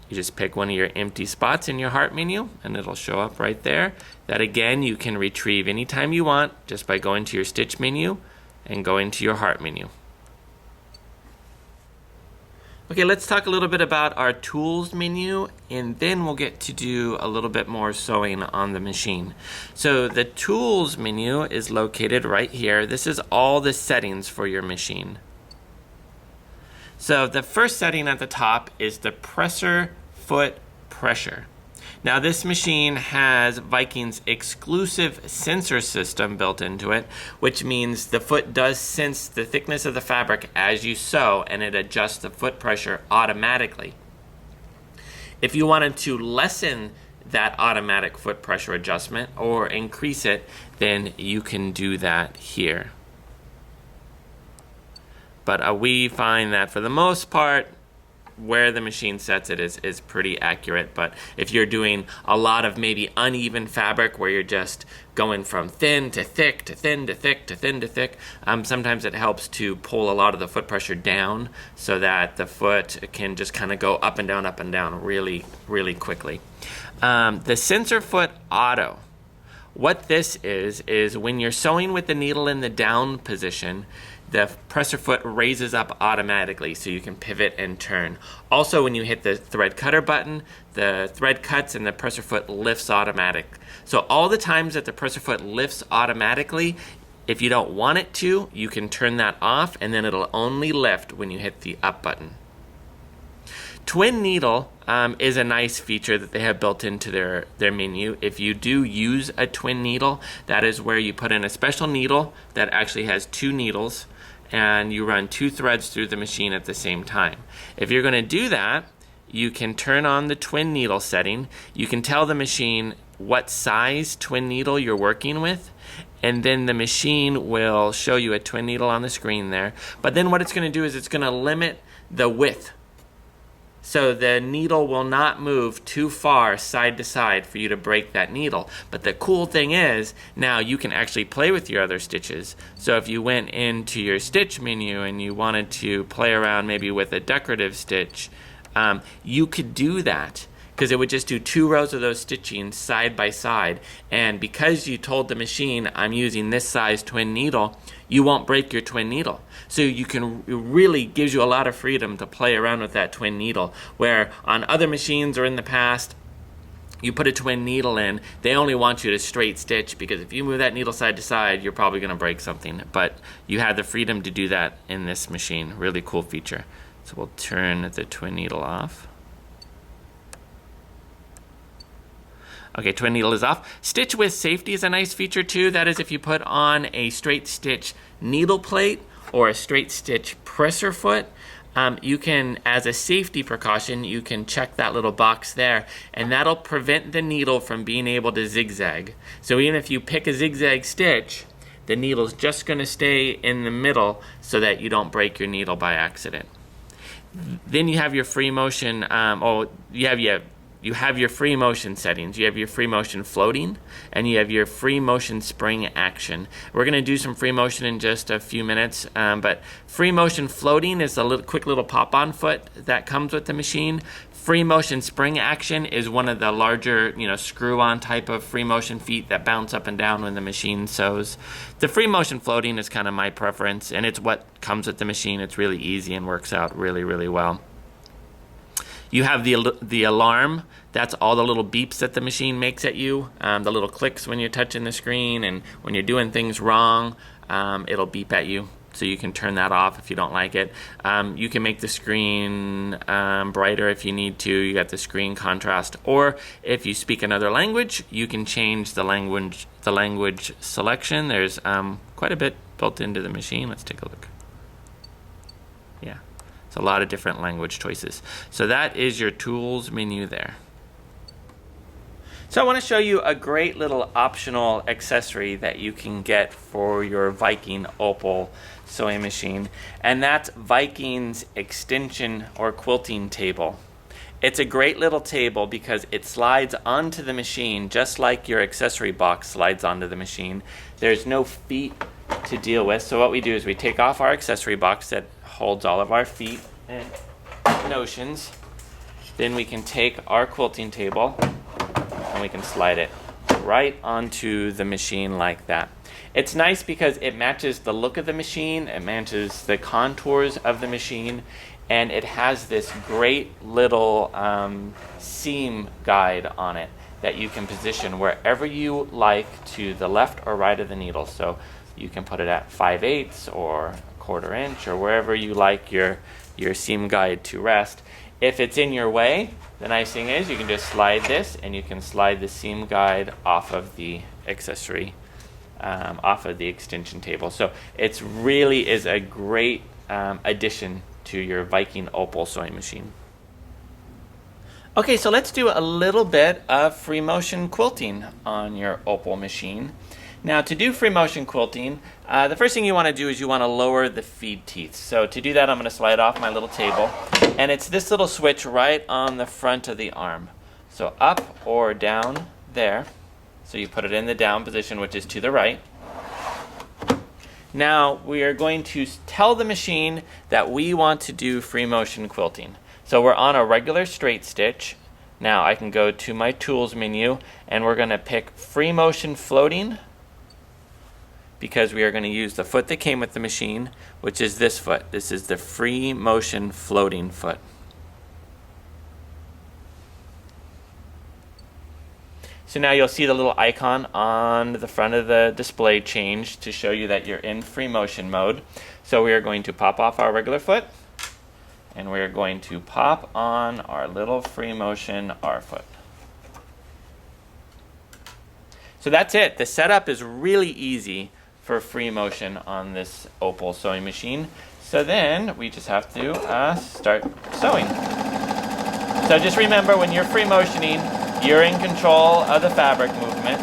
You just pick one of your empty spots in your heart menu and it'll show up right there. That again, you can retrieve anytime you want just by going to your stitch menu and going to your heart menu. Okay, let's talk a little bit about our tools menu, and then we'll get to do a little bit more sewing on the machine. So the tools menu is located right here. This is all the settings for your machine. So the first setting at the top is the presser foot pressure. Now this machine has Viking's exclusive sensor system built into it, which means the foot does sense the thickness of the fabric as you sew, and it adjusts the foot pressure automatically. If you wanted to lessen that automatic foot pressure adjustment or increase it, then you can do that here. But we find that for the most part, where the machine sets it is pretty accurate. But if you're doing a lot of maybe uneven fabric where you're just going from thin to thick to thin to thick to thin to thick, sometimes it helps to pull a lot of the foot pressure down so that the foot can just kind of go up and down really, really quickly. The sensor foot auto. What this is when you're sewing with the needle in the down position, the presser foot raises up automatically so you can pivot and turn. Also, when you hit the thread cutter button, the thread cuts and the presser foot lifts automatic. So all the times that the presser foot lifts automatically, if you don't want it to, you can turn that off and then it'll only lift when you hit the up button. Twin needle is a nice feature that they have built into their menu. If you do use a twin needle, that is where you put in a special needle that actually has two needles and you run two threads through the machine at the same time. If you're going to do that, you can turn on the twin needle setting. You can tell the machine what size twin needle you're working with, and then the machine will show you a twin needle on the screen there. But then what it's going to do is it's going to limit the width. So the needle will not move too far side to side for you to break that needle. But the cool thing is, now you can actually play with your other stitches. So if you went into your stitch menu and you wanted to play around maybe with a decorative stitch, you could do that, because it would just do 2 rows of those stitching side by side. And because you told the machine, I'm using this size twin needle, you won't break your twin needle. So you can, it really gives you a lot of freedom to play around with that twin needle, where on other machines or in the past, you put a twin needle in, they only want you to straight stitch, because if you move that needle side to side, you're probably going to break something. But you have the freedom to do that in this machine. Really cool feature. So we'll turn the twin needle off. Okay, twin needle is off. Stitch with safety is a nice feature too. That is if you put on a straight stitch needle plate or a straight stitch presser foot, you can, as a safety precaution, you can check that little box there, and that'll prevent the needle from being able to zigzag. So even if you pick a zigzag stitch, the needle's just going to stay in the middle so that you don't break your needle by accident. Then you have your free motion, you have your free motion settings. You have your free motion floating, and you have your free motion spring action. We're going to do some free motion in just a few minutes, but free motion floating is a quick little pop-on foot that comes with the machine. Free motion spring action is one of the larger, screw-on type of free motion feet that bounce up and down when the machine sews. The free motion floating is kind of my preference, and it's what comes with the machine. It's really easy and works out really, really well. You have the alarm. That's all the little beeps that the machine makes at you, the little clicks when you're touching the screen, and when you're doing things wrong, it'll beep at you. So you can turn that off if you don't like it. You can make the screen brighter if you need to. You got the screen contrast. Or if you speak another language, you can change the language selection. There's quite a bit built into the machine. Let's take a look. Yeah, it's a lot of different language choices. So that is your tools menu there. So I want to show you a great little optional accessory that you can get for your Viking Opal sewing machine, and that's Viking's extension or quilting table. It's a great little table because it slides onto the machine just like your accessory box slides onto the machine. There's no feet to deal with, so what we do is we take off our accessory box that holds all of our feet and notions. Then we can take our quilting table and we can slide it right onto the machine like that. It's nice because it matches the look of the machine, it matches the contours of the machine, and it has this great little seam guide on it that you can position wherever you like to the left or right of the needle. So you can put it at 5/8 or 1/4 inch or wherever you like your seam guide to rest. If it's in your way, the nice thing is you can just slide this and you can slide the seam guide off of the accessory, off of the extension table. So it really is a great addition to your Viking Opal sewing machine. Okay, so let's do a little bit of free motion quilting on your Opal machine. Now to do free motion quilting, the first thing you want to do is you want to lower the feed teeth. So to do that, I'm going to slide off my little table, and it's this little switch right on the front of the arm. So up or down there. So you put it in the down position, which is to the right. Now we are going to tell the machine that we want to do free motion quilting. So we're on a regular straight stitch. Now I can go to my tools menu and we're going to pick free motion floating, because we are going to use the foot that came with the machine, which is this foot. This is the free motion floating foot. So now you'll see the little icon on the front of the display change to show you that you're in free motion mode. So we are going to pop off our regular foot, and we are going to pop on our little free motion R foot. So that's it. The setup is really easy for free motion on this Opal sewing machine. So then we just have to start sewing. So just remember, when you're free motioning, you're in control of the fabric movement.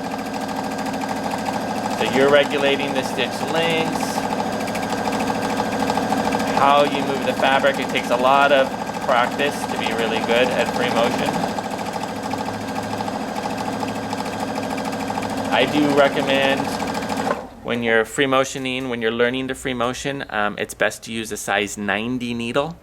So you're regulating the stitch lengths, how you move the fabric. It takes a lot of practice to be really good at free motion. I do recommend, when you're free motioning, when you're learning to free motion, it's best to use a size 90 needle.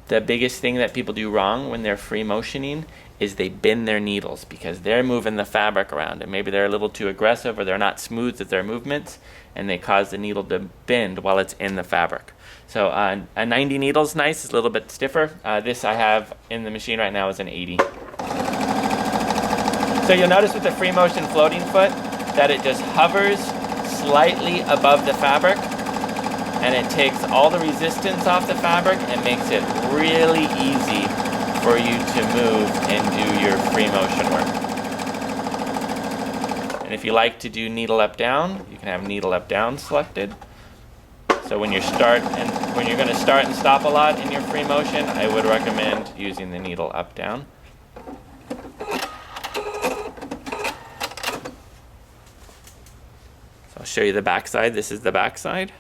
The biggest thing that people do wrong when they're free motioning is they bend their needles because they're moving the fabric around, and maybe they're a little too aggressive or they're not smooth with their movements, and they cause the needle to bend while it's in the fabric. So a 90 needle is nice, it's a little bit stiffer. This I have in the machine right now is an 80. So you'll notice with the free motion floating foot that it just hovers slightly above the fabric, and it takes all the resistance off the fabric and makes it really easy for you to move and do your free motion work. And if you like to do needle up down, you can have needle up down selected. So when you're going to start and stop a lot in your free motion, I would recommend using the needle up down. I'll show you the back side. This is the back side,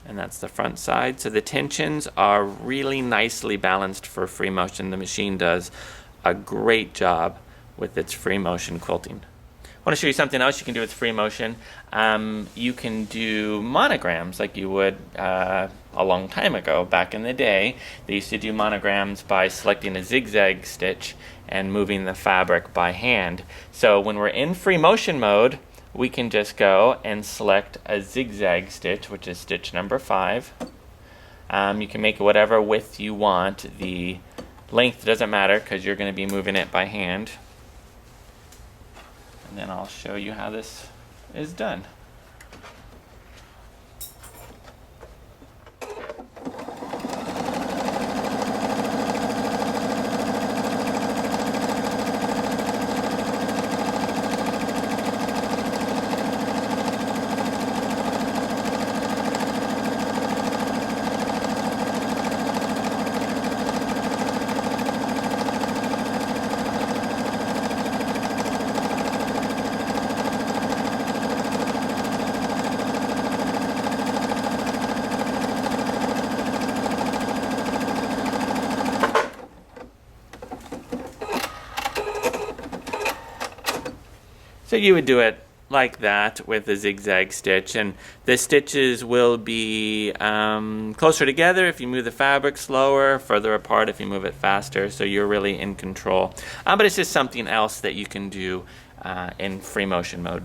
and that's the front side. So the tensions are really nicely balanced for free motion. The machine does a great job with its free motion quilting. I want to show you something else you can do with free motion. You can do monograms like you would a long time ago. Back in the day, they used to do monograms by selecting a zigzag stitch and moving the fabric by hand. So when we're in free motion mode, we can just go and select a zigzag stitch, which is stitch number 5. You can make it whatever width you want. The length doesn't matter because you're going to be moving it by hand. And then I'll show you how this is done. So you would do it like that with a zigzag stitch, and the stitches will be closer together if you move the fabric slower, further apart if you move it faster, so you're really in control. But it's just something else that you can do in free motion mode.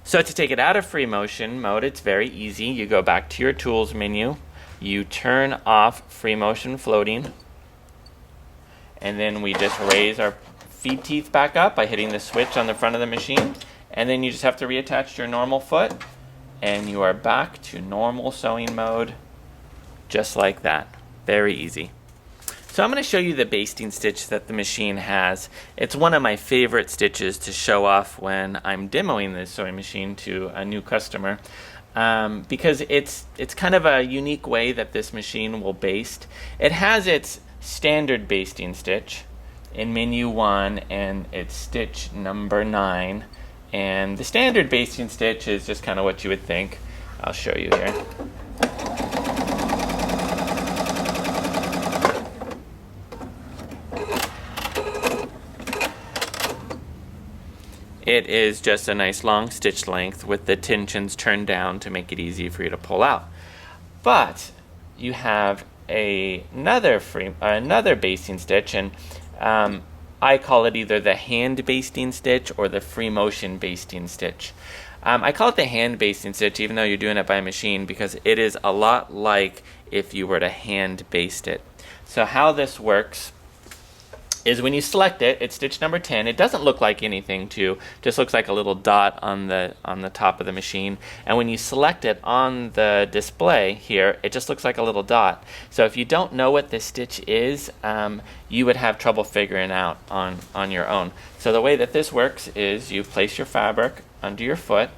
So to take it out of free motion mode, it's very easy. You go back to your tools menu, you turn off free motion floating, and then we just raise our feed teeth back up by hitting the switch on the front of the machine, and then you just have to reattach your normal foot and you are back to normal sewing mode, just like that. Very easy. So I'm going to show you the basting stitch that the machine has. It's one of my favorite stitches to show off when I'm demoing this sewing machine to a new customer, because it's kind of a unique way that this machine will baste. It has its standard basting stitch in menu 1, and it's stitch number 9, and the standard basting stitch is just kind of what you would think. I'll show you here. It is just a nice long stitch length with the tensions turned down to make it easy for you to pull out. But you have another basting stitch, and I call it either the hand basting stitch or the free motion basting stitch. I call it the hand basting stitch even though you're doing it by machine, because it is a lot like if you were to hand baste it. So how this works is when you select it, it's stitch number 10. It doesn't look like anything too, just looks like a little dot on the top of the machine. And when you select it on the display here, it just looks like a little dot. So if you don't know what this stitch is, you would have trouble figuring out on your own. So the way that this works is you place your fabric under your foot.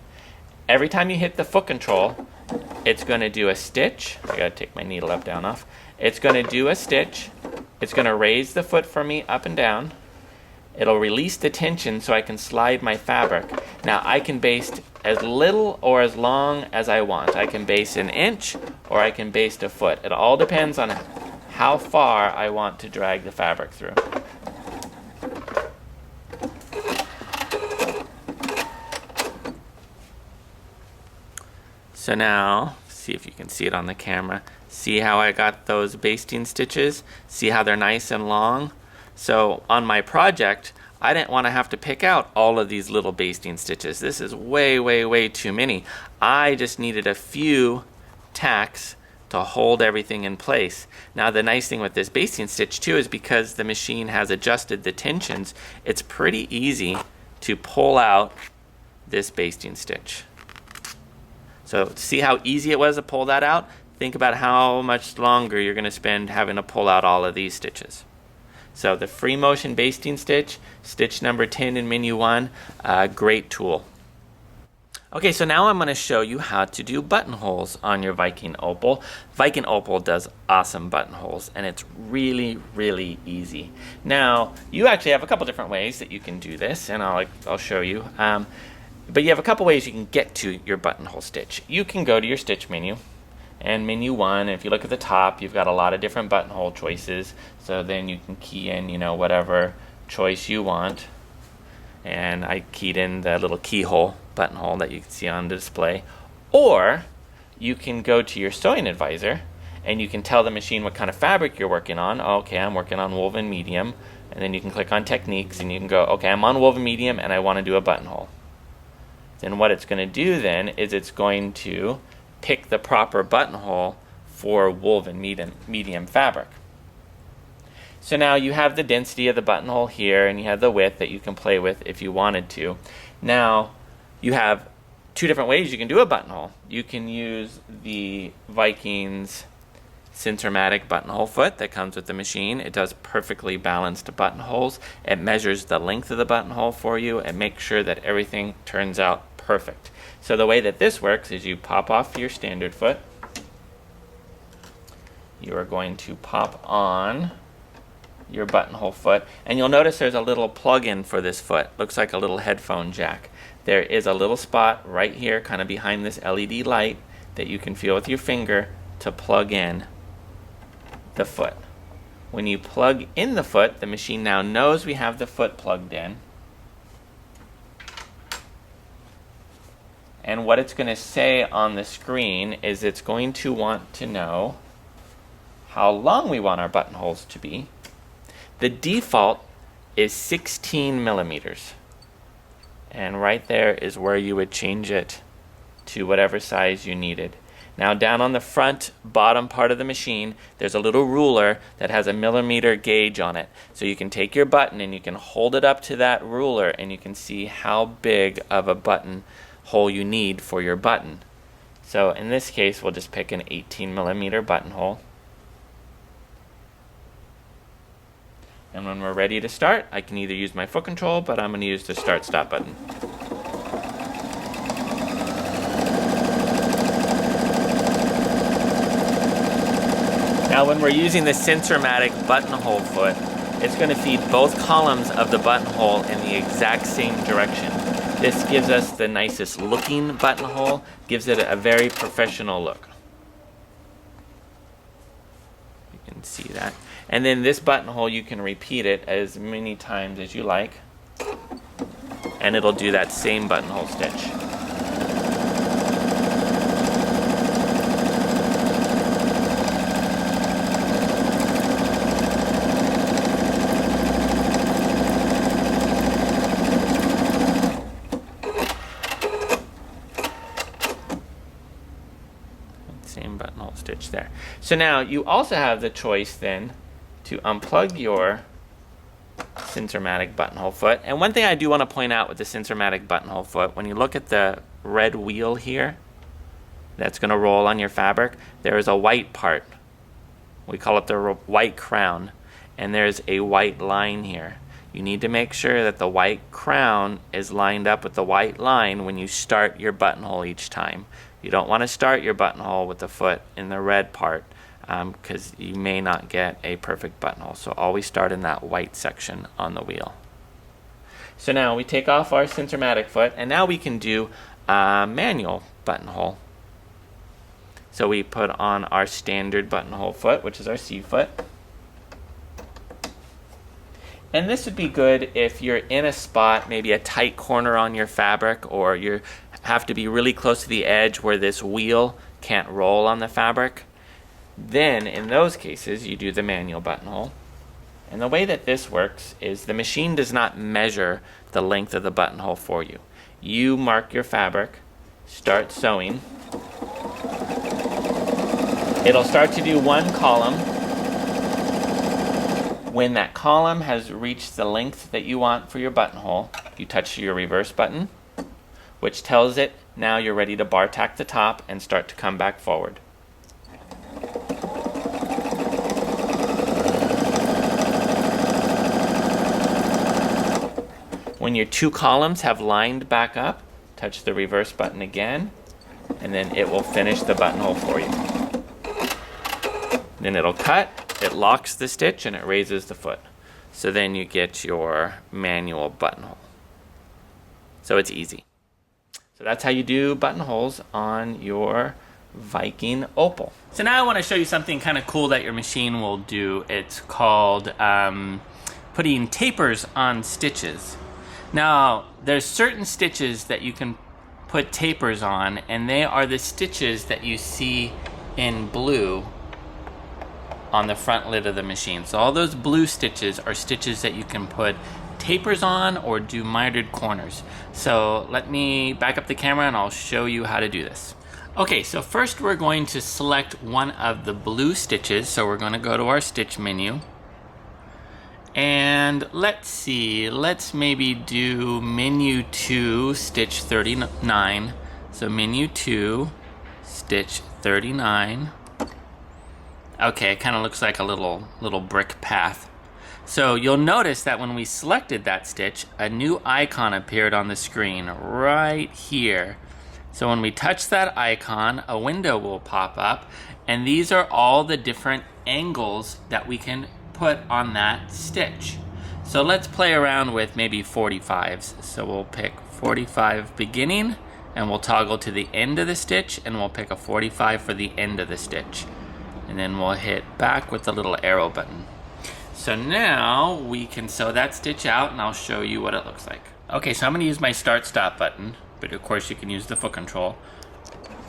Every time you hit the foot control, it's going to do a stitch. I gotta take my needle up down off. It's going to do a stitch. It's going to raise the foot for me up and down. It'll release the tension so I can slide my fabric. Now I can baste as little or as long as I want. I can baste an inch or I can baste a foot. It all depends on how far I want to drag the fabric through. So now, see if you can see it on the camera. See how I got those basting stitches? See how they're nice and long? So on my project, I didn't want to have to pick out all of these little basting stitches. This is way, way, way too many. I just needed a few tacks to hold everything in place. Now the nice thing with this basting stitch too is because the machine has adjusted the tensions, it's pretty easy to pull out this basting stitch. So see how easy it was to pull that out? Think about how much longer you're going to spend having to pull out all of these stitches. So the free motion basting stitch, stitch number 10 in menu 1, great tool. Okay, so now I'm going to show you how to do buttonholes on your Viking Opal. Viking Opal does awesome buttonholes, and it's really, really easy. Now, you actually have a couple different ways that you can do this, and I'll show you. But you have a couple ways you can get to your buttonhole stitch. You can go to your stitch menu, and menu 1, if you look at the top, you've got a lot of different buttonhole choices. So then you can key in, whatever choice you want. And I keyed in the little keyhole buttonhole that you can see on the display. Or you can go to your sewing advisor and you can tell the machine what kind of fabric you're working on. Okay, I'm working on woven medium. And then you can click on techniques and you can go, okay, I'm on woven medium and I want to do a buttonhole. Then what it's going to do then is it's going to pick the proper buttonhole for woven medium fabric. So now you have the density of the buttonhole here, and you have the width that you can play with if you wanted to. Now you have two different ways you can do a buttonhole. You can use the Viking's Cincermatic buttonhole foot that comes with the machine. It does perfectly balanced buttonholes. It measures the length of the buttonhole for you and makes sure that everything turns out perfect. So the way that this works is you pop off your standard foot. You are going to pop on your buttonhole foot, and you'll notice there's a little plug-in for this foot. Looks like a little headphone jack. There is a little spot right here, kind of behind this LED light, that you can feel with your finger to plug in the foot. When you plug in the foot, the machine now knows we have the foot plugged in. And what it's going to say on the screen is it's going to want to know how long we want our buttonholes to be. The default is 16 millimeters. And right there is where you would change it to whatever size you needed. Now down on the front bottom part of the machine, there's a little ruler that has a millimeter gauge on it. So you can take your button and you can hold it up to that ruler and you can see how big of a button hole you need for your button. So in this case, we'll just pick an 18 millimeter buttonhole. And when we're ready to start, I can either use my foot control, but I'm going to use the start-stop button. Now when we're using the Cincermatic buttonhole foot, it's going to feed both columns of the buttonhole in the exact same direction. This gives us the nicest looking buttonhole, gives it a very professional look. You can see that. And then this buttonhole, you can repeat it as many times as you like, and it'll do that same buttonhole stitch. Same buttonhole stitch there. So now you also have the choice then to unplug your Cincermatic buttonhole foot. And one thing I do want to point out with the Cincermatic buttonhole foot, when you look at the red wheel here that's going to roll on your fabric, there is a white part. We call it the white crown, and there's a white line here. You need to make sure that the white crown is lined up with the white line when you start your buttonhole each time. You don't want to start your buttonhole with the foot in the red part, because you may not get a perfect buttonhole. So always start in that white section on the wheel. So now we take off our Cincermatic foot, and now we can do a manual buttonhole. So we put on our standard buttonhole foot, which is our C foot. And this would be good if you're in a spot, maybe a tight corner on your fabric, or you have to be really close to the edge where this wheel can't roll on the fabric. Then, in those cases, you do the manual buttonhole. And the way that this works is the machine does not measure the length of the buttonhole for you. You mark your fabric, start sewing. It'll start to do one column. When that column has reached the length that you want for your buttonhole, you touch your reverse button, which tells it now you're ready to bar tack the top and start to come back forward. When your two columns have lined back up, touch the reverse button again, and then it will finish the buttonhole for you. Then it'll cut, it locks the stitch, and it raises the foot. So then you get your manual buttonhole. So it's easy. So that's how you do buttonholes on your Viking Opal. So now I want to show you something kind of cool that your machine will do. It's called putting tapers on stitches. Now, there's certain stitches that you can put tapers on, and they are the stitches that you see in blue on the front lid of the machine. So all those blue stitches are stitches that you can put tapers on or do mitered corners. So let me back up the camera and I'll show you how to do this. Okay, so first we're going to select one of the blue stitches. So we're going to go to our stitch menu. And let's see, let's maybe do menu 2, stitch 39. So menu 2, stitch 39. Okay, it kind of looks like a little brick path. So you'll notice that when we selected that stitch, a new icon appeared on the screen right here. So when we touch that icon, a window will pop up, and these are all the different angles that we can put on that stitch. So let's play around with maybe 45s. So we'll pick 45 beginning, and we'll toggle to the end of the stitch, and we'll pick a 45 for the end of the stitch. And then we'll hit back with the little arrow button. So now we can sew that stitch out, and I'll show you what it looks like. Okay, so I'm going to use my start stop button, but of course you can use the foot control.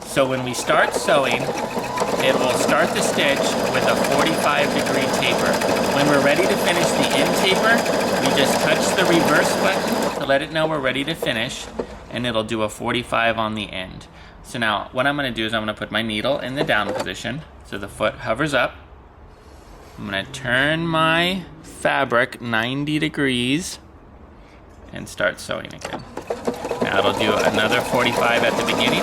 So when we start sewing, it will start the stitch with a 45-degree taper. When we're ready to finish the end taper, we just touch the reverse button to let it know we're ready to finish, and it'll do a 45 on the end. So now what I'm going to do is I'm going to put my needle in the down position so the foot hovers up. I'm going to turn my fabric 90 degrees and start sewing again. Now it'll do another 45 at the beginning.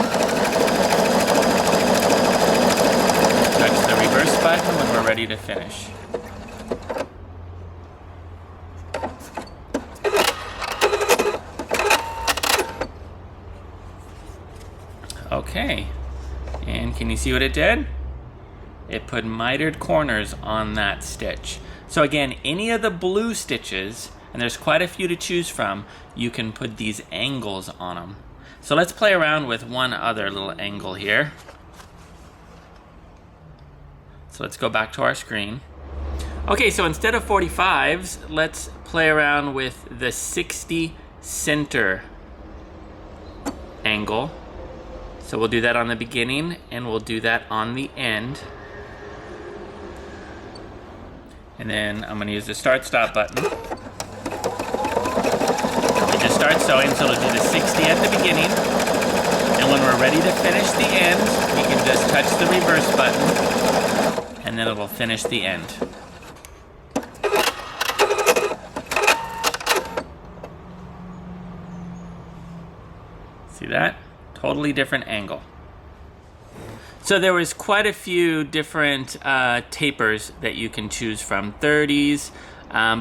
Touch the reverse button when we're ready to finish. Okay, and can you see what it did? It put mitered corners on that stitch. So again, any of the blue stitches, and there's quite a few to choose from, you can put these angles on them. So let's play around with one other little angle here. So let's go back to our screen. Okay, so instead of 45s, let's play around with the 60 center angle. So we'll do that on the beginning, and we'll do that on the end. And then I'm going to use the start stop button. We just start sewing, so it'll do the 60 at the beginning. And when we're ready to finish the end, we can just touch the reverse button, and then it'll finish the end. See that? Totally different angle. So there was quite a few different tapers that you can choose from. 30s,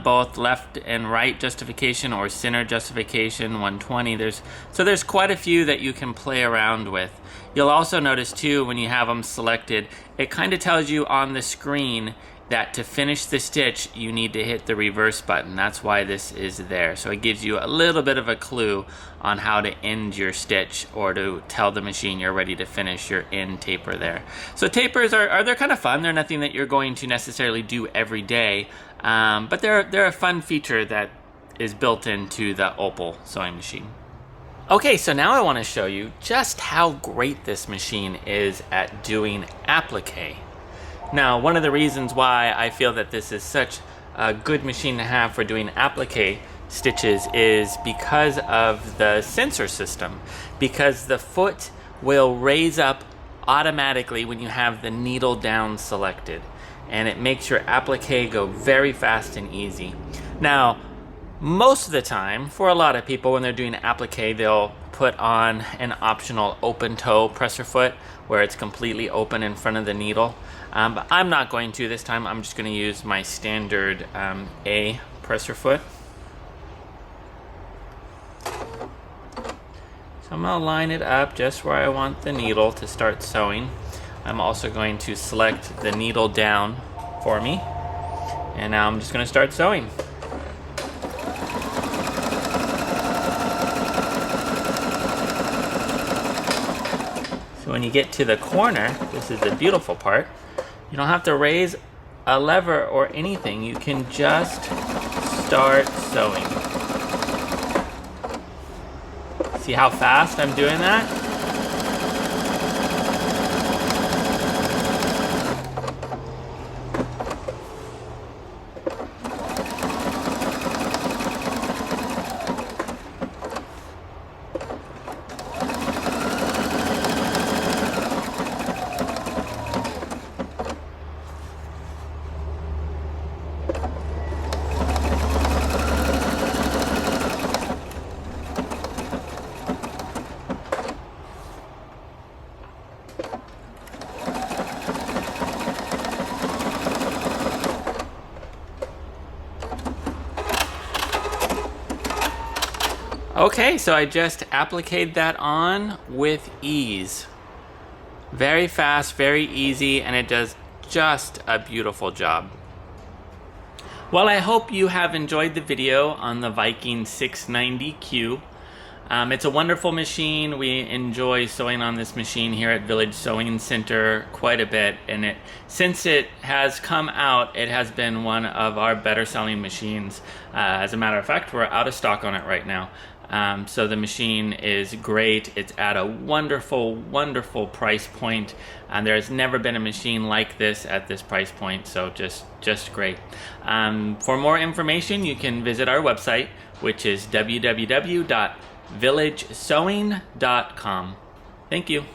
both left and right justification or center justification, 120. There's quite a few that you can play around with. You'll also notice too, when you have them selected, it kind of tells you on the screen that to finish the stitch, you need to hit the reverse button. That's why this is there. So it gives you a little bit of a clue on how to end your stitch, or to tell the machine you're ready to finish your end taper there. So tapers they're kind of fun. They're nothing that you're going to necessarily do every day, but they're a fun feature that is built into the Opal sewing machine. Okay, so now I want to show you just how great this machine is at doing applique. Now, one of the reasons why I feel that this is such a good machine to have for doing applique stitches is because of the sensor system. Because the foot will raise up automatically when you have the needle down selected, and it makes your applique go very fast and easy. Now, most of the time, for a lot of people, when they're doing applique, they'll put on an optional open toe presser foot where it's completely open in front of the needle. But I'm not going to this time. I'm just going to use my standard A presser foot. So I'm going to line it up just where I want the needle to start sewing. I'm also going to select the needle down for me. And now I'm just going to start sewing. So when you get to the corner, this is the beautiful part. You don't have to raise a lever or anything. You can just start sewing. See how fast I'm doing that? Okay, so I just appliqued that on with ease. Very fast, very easy, and it does just a beautiful job. Well, I hope you have enjoyed the video on the Viking 690Q. It's a wonderful machine. We enjoy sewing on this machine here at Village Sewing Center quite a bit, and since it has come out, it has been one of our better selling machines. As a matter of fact, we're out of stock on it right now. So the machine is great. It's at a wonderful, wonderful price point. There has never been a machine like this at this price point, so just great. For more information, you can visit our website, which is www.villagesewing.com. Thank you.